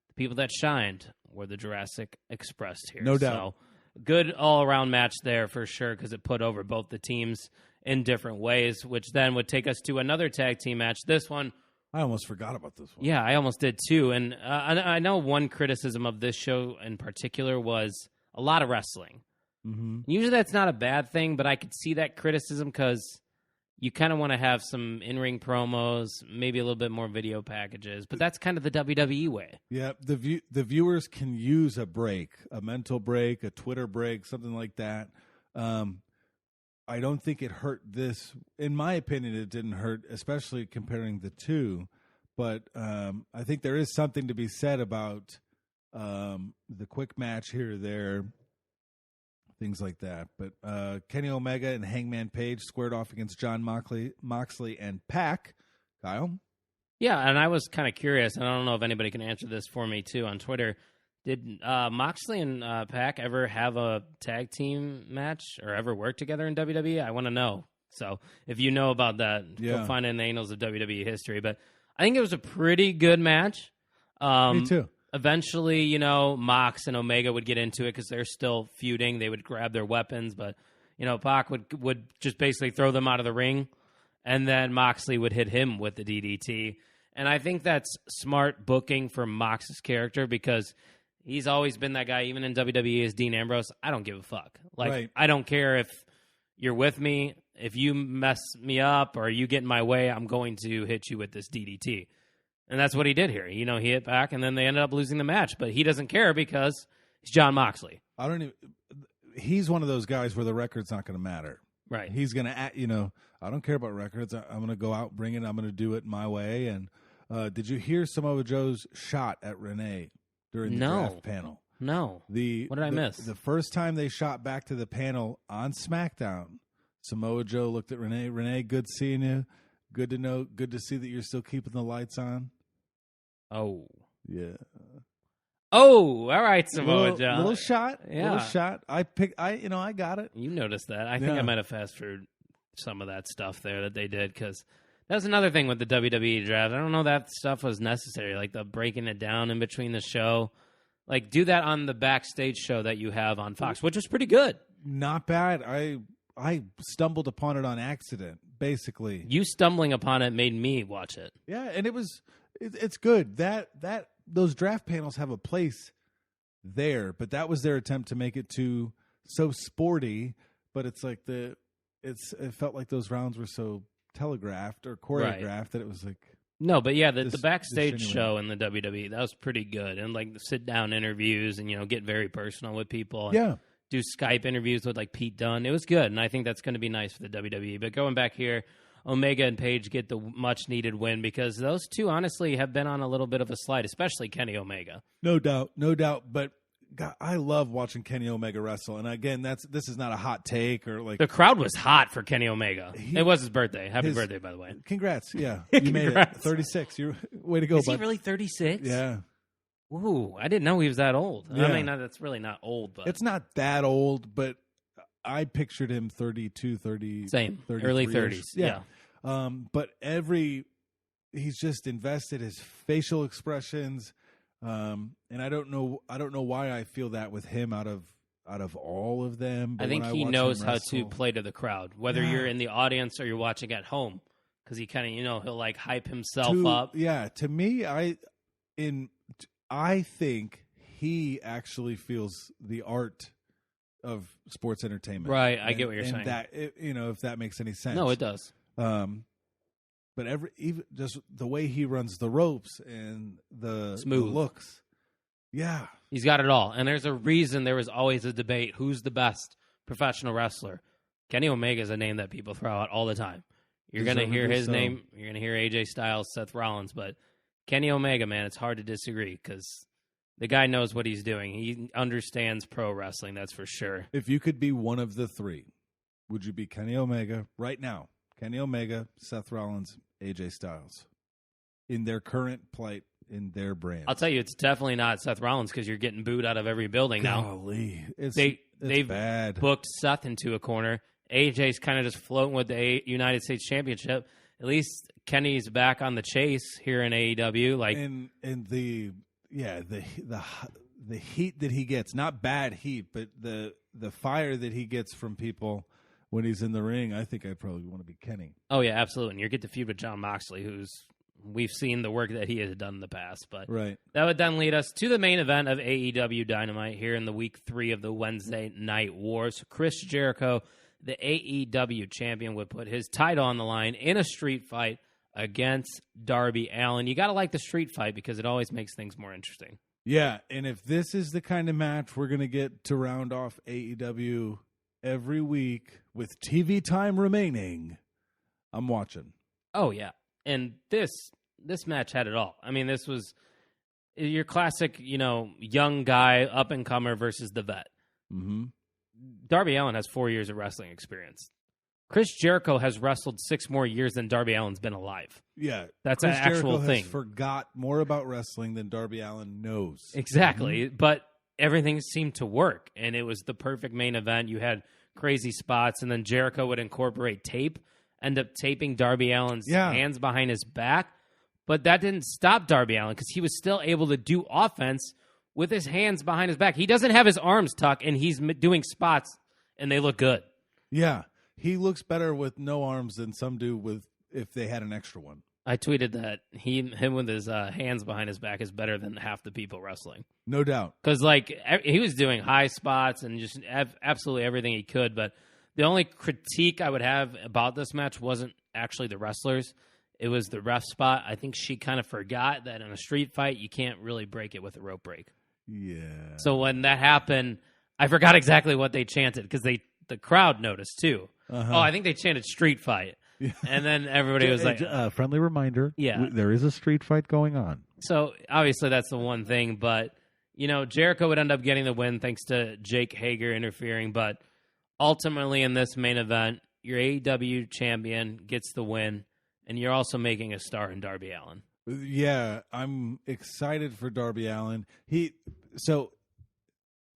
the people that shined were the Jurassic Express here. No doubt. So, good all-around match there for sure because it put over both the teams in different ways, which then would take us to another tag team match. This one, I almost forgot about this one. Yeah, I almost did too. And I know one criticism of this show in particular was a lot of wrestling. Mm-hmm. Usually that's not a bad thing, but I could see that criticism because you kind of want to have some in-ring promos, maybe a little bit more video packages, but that's kind of the WWE way. Yeah, the viewers can use a break, a mental break, a Twitter break, something like that. I don't think it hurt this. In my opinion, it didn't hurt, especially comparing the two. But I think there is something to be said about the quick match here or there, things like that. But Kenny Omega and Hangman Page squared off against John Moxley and Pac. Kyle? Yeah, and I was kind of curious, and I don't know if anybody can answer this for me, too, on Twitter. Did Moxley and Pac ever have a tag team match or ever work together in WWE? I want to know. So if you know about that, go find it in the annals of WWE history. But I think it was a pretty good match. Me too. Eventually, you know, Mox and Omega would get into it because they're still feuding. They would grab their weapons, but, you know, Pac would just basically throw them out of the ring, and then Moxley would hit him with the DDT. And I think that's smart booking for Mox's character because he's always been that guy, even in WWE as Dean Ambrose. I don't give a fuck. I don't care if you're with me. If you mess me up or you get in my way, I'm going to hit you with this DDT. And that's what he did here. You know, he hit back, and then they ended up losing the match. But he doesn't care because he's John Moxley. He's one of those guys where the record's not going to matter. Right. He's going to, you know, I don't care about records. I'm going to go out, bring it. I'm going to do it my way. And did you hear Samoa Joe's shot at Renee during the draft panel? No. What did I miss? The first time they shot back to the panel on SmackDown, Samoa Joe looked at Renee. Renee, good seeing you. Good to know. Good to see that you're still keeping the lights on. Oh. Yeah. Oh, all right, Samoa Joe. Little shot. Yeah. Little shot. I got it. You noticed that. I think I might have fast forwarded some of that stuff there that they did, because that's another thing with the WWE Draft. I don't know that stuff was necessary, like the breaking it down in between the show. Like, do that on the backstage show that you have on Fox, which is pretty good. Not bad. I stumbled upon it on accident, basically. You stumbling upon it made me watch it. Yeah, and it's good. Those draft panels have a place there, but that was their attempt to make it so sporty. But it's like it felt like those rounds were so telegraphed or choreographed that it was like. No, but yeah, the backstage show in the WWE, that was pretty good. And like the sit down interviews and, get very personal with people. Yeah. Do Skype interviews with like Pete Dunne. It was good. And I think that's going to be nice for the WWE. But going back here, Omega and Page get the much needed win, because those two honestly have been on a little bit of a slide, especially Kenny Omega. No doubt. But God, I love watching Kenny Omega wrestle. And again, this is not a hot take or like. The crowd was hot for Kenny Omega. It was his birthday. Happy birthday, by the way. Congrats. Yeah. You made it. 36. Way to go, Is he really 36? Yeah. Ooh, I didn't know he was that old. Yeah. I mean, that's really not old, but. It's not that old, but I pictured him 32, 30. Same. Early 30s. Yeah. But he's just invested his facial expressions. And I don't know why I feel that with him out of all of them. But I think he knows how to play to the crowd, whether you're in the audience or you're watching at home, because he kind of, he'll like hype himself up. Yeah. To me, I think he actually feels the art of sports entertainment. Right. I get what you're saying. That, if that makes any sense. No, it does. But even just the way he runs the ropes and the looks. Yeah. He's got it all. And there's a reason there was always a debate. Who's the best professional wrestler? Kenny Omega is a name that people throw out all the time. You're going to hear his name. You're going to hear AJ Styles, Seth Rollins. But Kenny Omega, man, it's hard to disagree, because the guy knows what he's doing. He understands pro wrestling, that's for sure. If you could be one of the three, would you be Kenny Omega right now? Kenny Omega, Seth Rollins, AJ Styles, in their current plight, in their brand. I'll tell you, it's definitely not Seth Rollins, because you're getting booed out of every building now. Golly. They've bad. Booked Seth into a corner. AJ's kind of just floating with the United States Championship. At least Kenny's back on the chase here in AEW. Like, and the heat that he gets, not bad heat, but the fire that he gets from people when he's in the ring, I think I'd probably want to be Kenny. Oh, yeah, absolutely. And you get to feud with Jon Moxley, we've seen the work that he has done in the past. But that would then lead us to the main event of AEW Dynamite here in the week 3 of the Wednesday Night Wars. Chris Jericho, the AEW champion, would put his title on the line in a street fight against Darby Allin. You got to like the street fight, because it always makes things more interesting. Yeah, and if this is the kind of match we're going to get to round off AEW every week with TV time remaining, I'm watching. Oh, yeah. And this match had it all. I mean, this was your classic, young guy, up-and-comer versus the vet. Mm-hmm. Darby Allin has 4 years of wrestling experience. Chris Jericho has wrestled 6 more years than Darby Allin's been alive. Yeah. That's Chris an actual Jericho thing. Has forgot more about wrestling than Darby Allin knows. Exactly. Mm-hmm. But everything seemed to work, and it was the perfect main event. You had crazy spots, and then Jericho would incorporate tape, end up taping Darby Allin's hands behind his back. But that didn't stop Darby Allin, because he was still able to do offense with his hands behind his back. He doesn't have his arms tucked, and he's doing spots, and they look good. Yeah. He looks better with no arms than some do if they had an extra one. I tweeted that him with his hands behind his back is better than half the people wrestling. No doubt. Because he was doing high spots and just absolutely everything he could. But the only critique I would have about this match wasn't actually the wrestlers. It was the ref spot. I think she kind of forgot that in a street fight, you can't really break it with a rope break. Yeah. So when that happened, I forgot exactly what they chanted, because the crowd noticed too. Uh-huh. Oh, I think they chanted street fight. And then everybody was like... friendly reminder, there is a street fight going on. So, obviously, that's the one thing. But, Jericho would end up getting the win thanks to Jake Hager interfering. But ultimately, in this main event, your AEW champion gets the win. And you're also making a star in Darby Allin. Yeah, I'm excited for Darby Allin. So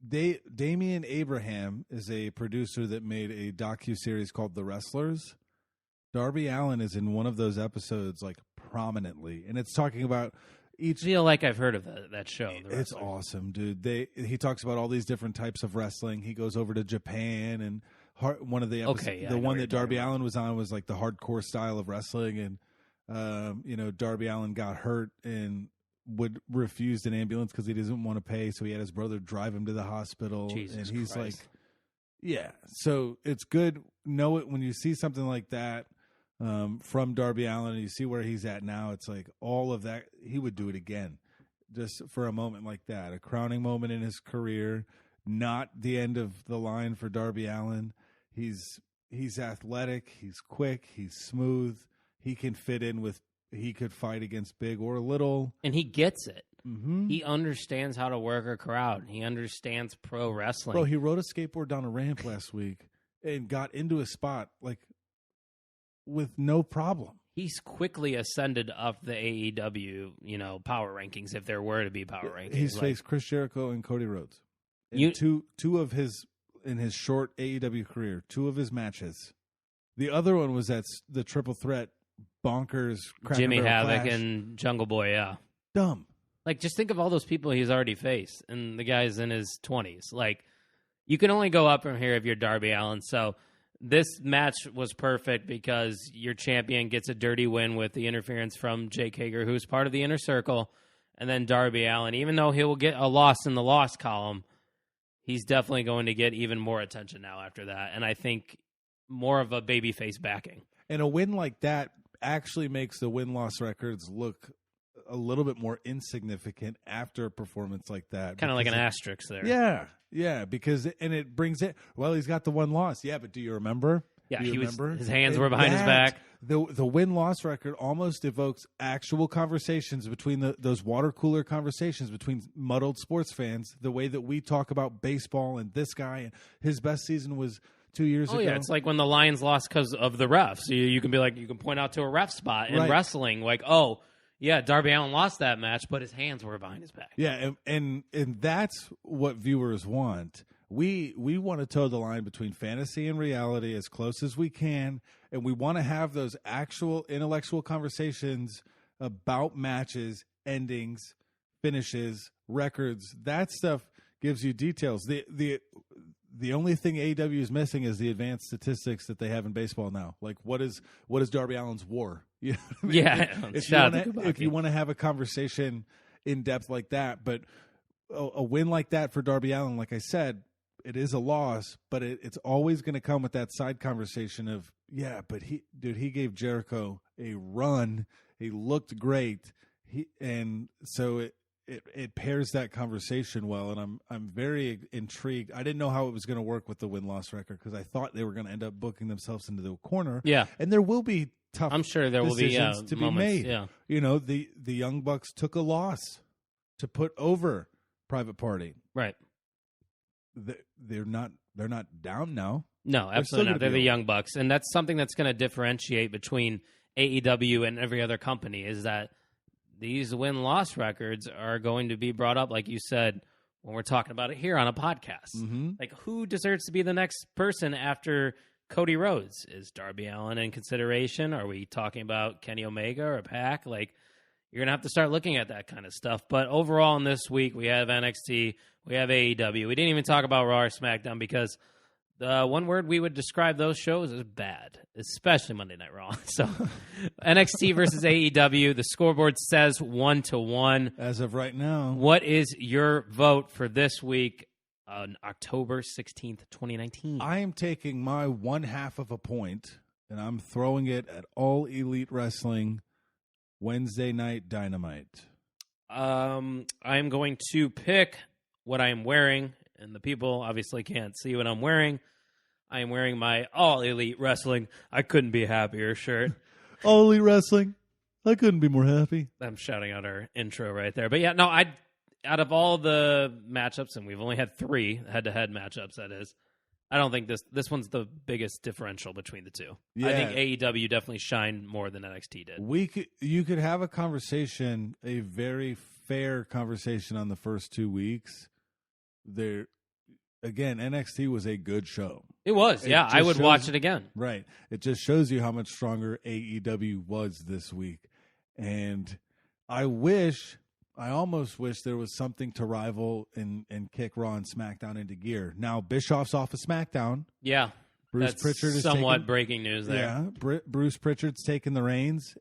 Damian Abraham is a producer that made a docuseries called The Wrestlers. Darby Allin is in one of those episodes, like, prominently, and it's talking about each. I feel like I've heard of that show. It's awesome, dude. He talks about all these different types of wrestling. He goes over to Japan, and one of the episodes, the one that Darby Allin was on was like the hardcore style of wrestling, and Darby Allin got hurt and would refuse an ambulance because he doesn't want to pay, so he had his brother drive him to the hospital. Jesus and he's Christ. like, yeah. So it's good. Know it when you see something like that from Darby Allin, and you see where he's at now. It's like all of that. He would do it again, just for a moment like that, a crowning moment in his career. Not the end of the line for Darby Allin. He's athletic. He's quick. He's smooth. He can fit in with. He could fight against big or little. And he gets it. Mm-hmm. He understands how to work a crowd. He understands pro wrestling. Bro, he rode a skateboard down a ramp last week and got into a spot, like, with no problem. He's quickly ascended up the AEW, power rankings, if there were to be power rankings. He's faced Chris Jericho and Cody Rhodes. Two of his, in his short AEW career, 2 of his matches. The other one was the triple threat bonkers Jimmy Havoc Clash. and Jungle Boy, yeah. Dumb. Like, just think of all those people he's already faced, and the guy's in his 20s. Like, you can only go up from here if you're Darby Allin. So this match was perfect because your champion gets a dirty win with the interference from Jake Hager, who's part of the Inner Circle, and then Darby Allin, even though he will get a loss in the loss column, he's definitely going to get even more attention now after that, and I think more of a babyface backing. And a win like that actually makes the win-loss records look a little bit more insignificant after a performance like that. Kind of like an asterisk there. Yeah, because it brings it. Well, he's got the one loss. Yeah, but do you remember? Yeah, his hands were behind his back. The win-loss record almost evokes actual conversations between those water cooler conversations between muddled sports fans. The way that we talk about baseball and this guy and his best season was 2 years ago. Oh, yeah, it's like when the Lions lost because of the refs. You can be like, you can point out to a ref spot in wrestling, like, oh, yeah, Darby Allin lost that match, but his hands were behind his back. Yeah, and that's what viewers want. We want to toe the line between fantasy and reality as close as we can, and we want to have those actual intellectual conversations about matches, endings, finishes, records. That stuff gives you details. The only thing AEW is missing is the advanced statistics that they have in baseball now. Like, what is Darby Allin's WAR? You know what I mean? Yeah. If you want to have a conversation in depth like that, but a win like that for Darby Allin, like I said, it is a loss, but it's always going to come with that side conversation of, yeah, but he gave Jericho a run. He looked great. So it pairs that conversation well, and I'm very intrigued. I didn't know how it was going to work with the win-loss record because I thought they were going to end up booking themselves into the corner. Yeah, and there will be tough. I'm sure there will be to moments, be made. Yeah, the Young Bucks took a loss to put over Private Party. Right. They're not down now. No, absolutely not. They're the Young Bucks, and that's something that's going to differentiate between AEW and every other company is that these win-loss records are going to be brought up, like you said, when we're talking about it here on a podcast. Mm-hmm. Like, who deserves to be the next person after Cody Rhodes? Is Darby Allin in consideration? Are we talking about Kenny Omega or Pac? Like, you're going to have to start looking at that kind of stuff. But overall in this week, we have NXT, we have AEW. We didn't even talk about Raw or SmackDown because the one word we would describe those shows is bad, especially Monday Night Raw. So NXT versus AEW, the scoreboard says 1-1. As of right now. What is your vote for this week on October 16th, 2019? I am taking my 1/2 of a point, and I'm throwing it at All Elite Wrestling Wednesday Night Dynamite. I'm going to pick what I'm wearing, and the people obviously can't see what I'm wearing. I am wearing my All Elite Wrestling I Couldn't Be Happier shirt. All Elite Wrestling, I couldn't be more happy. I'm shouting out our intro right there. But yeah, no, out of all the matchups, and we've only had 3 head-to-head matchups, that is, I don't think this one's the biggest differential between the two. Yeah. I think AEW definitely shined more than NXT did. You could have a conversation, a very fair conversation on the first 2 weeks, again, NXT was a good show. It was, yeah. I would watch it again. Right. It just shows you how much stronger AEW was this week. And I almost wish there was something to rival and kick Raw and SmackDown into gear. Now, Bischoff's off of SmackDown. Yeah. Bruce Pritchard is somewhat breaking news there. Yeah, Bruce Pritchard's taking the reins.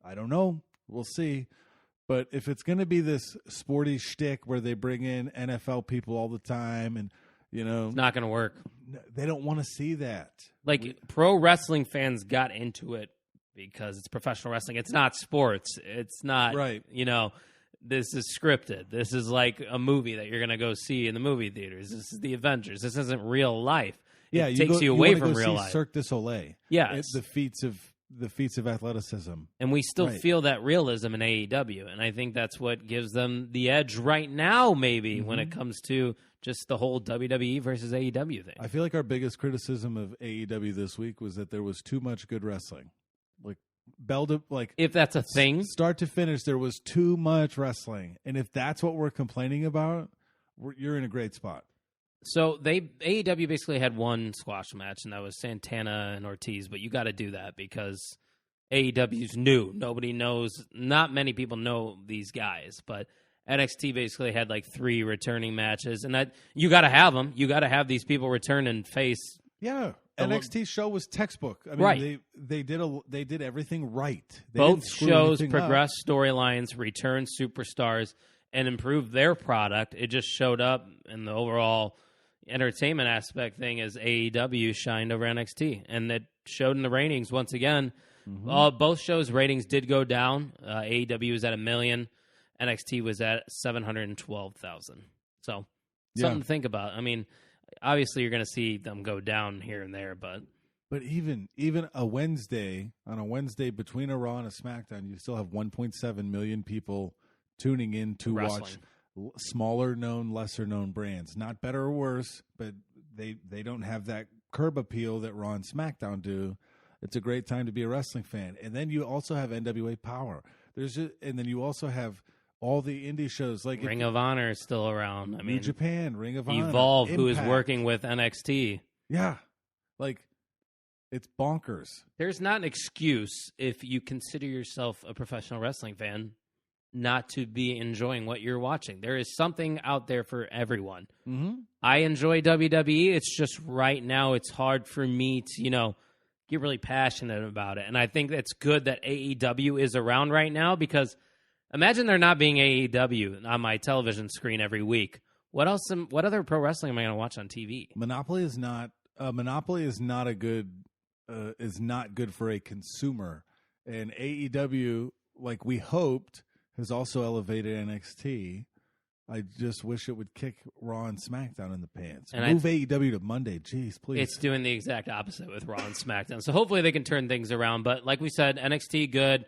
I don't know. We'll see. But if it's going to be this sporty shtick where they bring in NFL people all the time and, it's not going to work. They don't want to see that. Like, pro wrestling fans got into it because it's professional wrestling. It's not sports. It's not, right. This is scripted. This is like a movie that you're going to go see in the movie theaters. This is the Avengers. This isn't real life. Yeah, it takes you away from real life. Cirque du Soleil. Yeah, it's the feats of athleticism, and we still feel that realism in AEW, and I think that's what gives them the edge right now. Maybe when it comes to just the whole WWE versus AEW thing. I feel like our biggest criticism of AEW this week was that there was too much good wrestling. If that's a thing, start to finish, there was too much wrestling, and if that's what we're complaining about, you're in a great spot. So AEW basically had one squash match, and that was Santana and Ortiz. But you got to do that because AEW's new. Nobody knows. Not many people know these guys. But NXT basically had like 3 returning matches, and that you got to have them. You got to have these people return and face. Yeah, NXT show was textbook. I mean, right. They did everything right. Both shows progressed storylines, returned superstars, and improved their product. It just showed up in the overall entertainment aspect thing as AEW shined over NXT, and that showed in the ratings once again. Both shows' ratings did go down. AEW was at 1 million, NXT was at 712,000. So something to think about. I mean, obviously you're going to see them go down here and there, but even a Wednesday, on a Wednesday between a Raw and a SmackDown, you still have 1.7 million people tuning in to watch smaller known, lesser known brands. Not better or worse, but they don't have that curb appeal that Raw and SmackDown do. It's a great time to be a wrestling fan. And then you also have NWA Power. And then you also have all the indie shows like Ring of Honor is still around. New Japan, Ring of Honor, Evolve, Impact. who is working with NXT. Yeah, it's bonkers. There's not an excuse if you consider yourself a professional wrestling fan not to be enjoying what you're watching. There is something out there for everyone. I enjoy WWE. It's just right now it's hard for me to, get really passionate about it. And I think it's good that AEW is around right now because imagine there not being AEW on my television screen every week. What other pro wrestling am I going to watch on TV? Monopoly is not good for a consumer. And AEW, like we hoped, has also elevated NXT. I just wish it would kick Raw and SmackDown in the pants. And move AEW to Monday. Jeez, please. It's doing the exact opposite with Raw and SmackDown. So hopefully they can turn things around. But like we said, NXT good.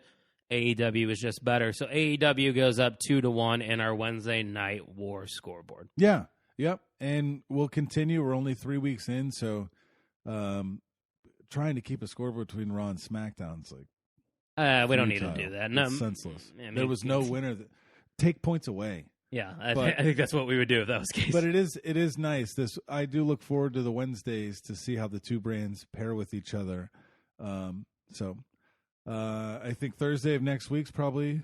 AEW is just better. So AEW goes up 2-1 in our Wednesday Night War scoreboard. Yeah. Yep. And we'll continue. We're only 3 weeks in. So trying to keep a scoreboard between Raw and SmackDown is like, we don't need to do that. No, it's senseless. There was no winner. Take points away. Yeah, I think that's what we would do if that was the case. But it is nice. I do look forward to the Wednesdays to see how the two brands pair with each other. I think Thursday of next week's probably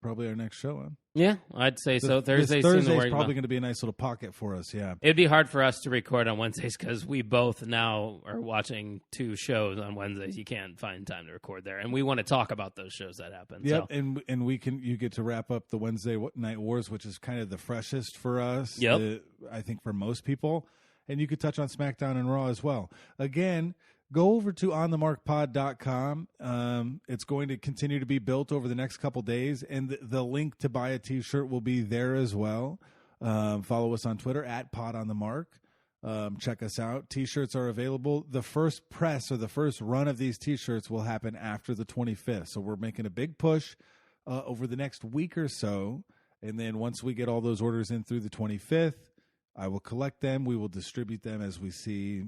our next show. Huh? Yeah, I'd say so. Thursday's probably going to be a nice little pocket for us, yeah. It'd be hard for us to record on Wednesdays because we both now are watching 2 shows on Wednesdays. You can't find time to record there. And we want to talk about those shows that happen. Yep, so. And you get to wrap up the Wednesday Night Wars, which is kind of the freshest for us, yep. I think for most people. And you could touch on SmackDown and Raw as well. Again, go over to onthemarkpod.com. It's going to continue to be built over the next couple days, and the link to buy a T-shirt will be there as well. Follow us on Twitter @PodOnTheMark. Check us out. T-shirts are available. The first press or the first run of these T-shirts will happen after the 25th, so we're making a big push over the next week or so, and then once we get all those orders in through the 25th, I will collect them. We will distribute them as we see,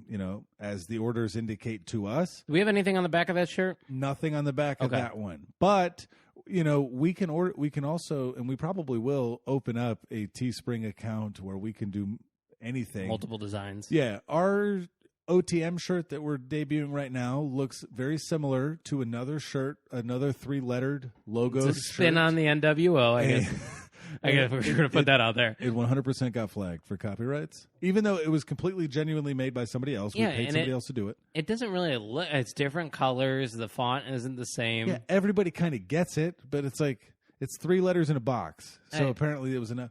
as the orders indicate to us. Do we have anything on the back of that shirt? Nothing on the back of that one. But we can order. We can also, and we probably will open up a Teespring account where we can do anything. Multiple designs. Yeah, our OTM shirt that we're debuting right now looks very similar to another shirt, another 3-lettered logo. It's a spin on the NWO, I guess. I guess we're going to put that out there. It 100% got flagged for copyrights, even though it was completely genuinely made by somebody else. We paid somebody else to do it. It doesn't really look. It's different colors. The font isn't the same. Yeah, everybody kind of gets it, but it's like it's 3 letters in a box. So apparently it was enough.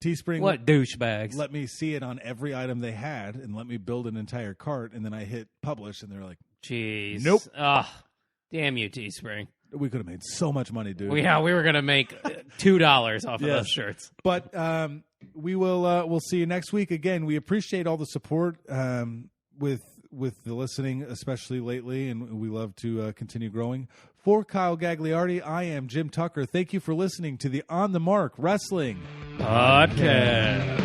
Teespring, what douchebags? Let me see it on every item they had, and let me build an entire cart. And then I hit publish, and they're like, "Jeez, nope, damn you, Teespring." We could have made so much money, dude. We were going to make $2 off of those shirts. But we'll see you next week. Again, we appreciate all the support with the listening, especially lately, and we love to continue growing. For Kyle Gagliardi, I am Jim Tucker. Thank you for listening to the On the Mark Wrestling Podcast.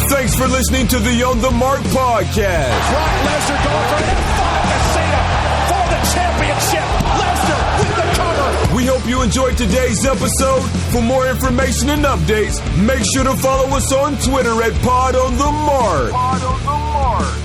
Thanks for listening to the On the Mark Podcast. Brock Lesnar going for an F5 to Cena for the championship. Lesnar with the cover. We hope you enjoyed today's episode. For more information and updates, make sure to follow us on Twitter at Pod on the Mark. Pod on the Mark.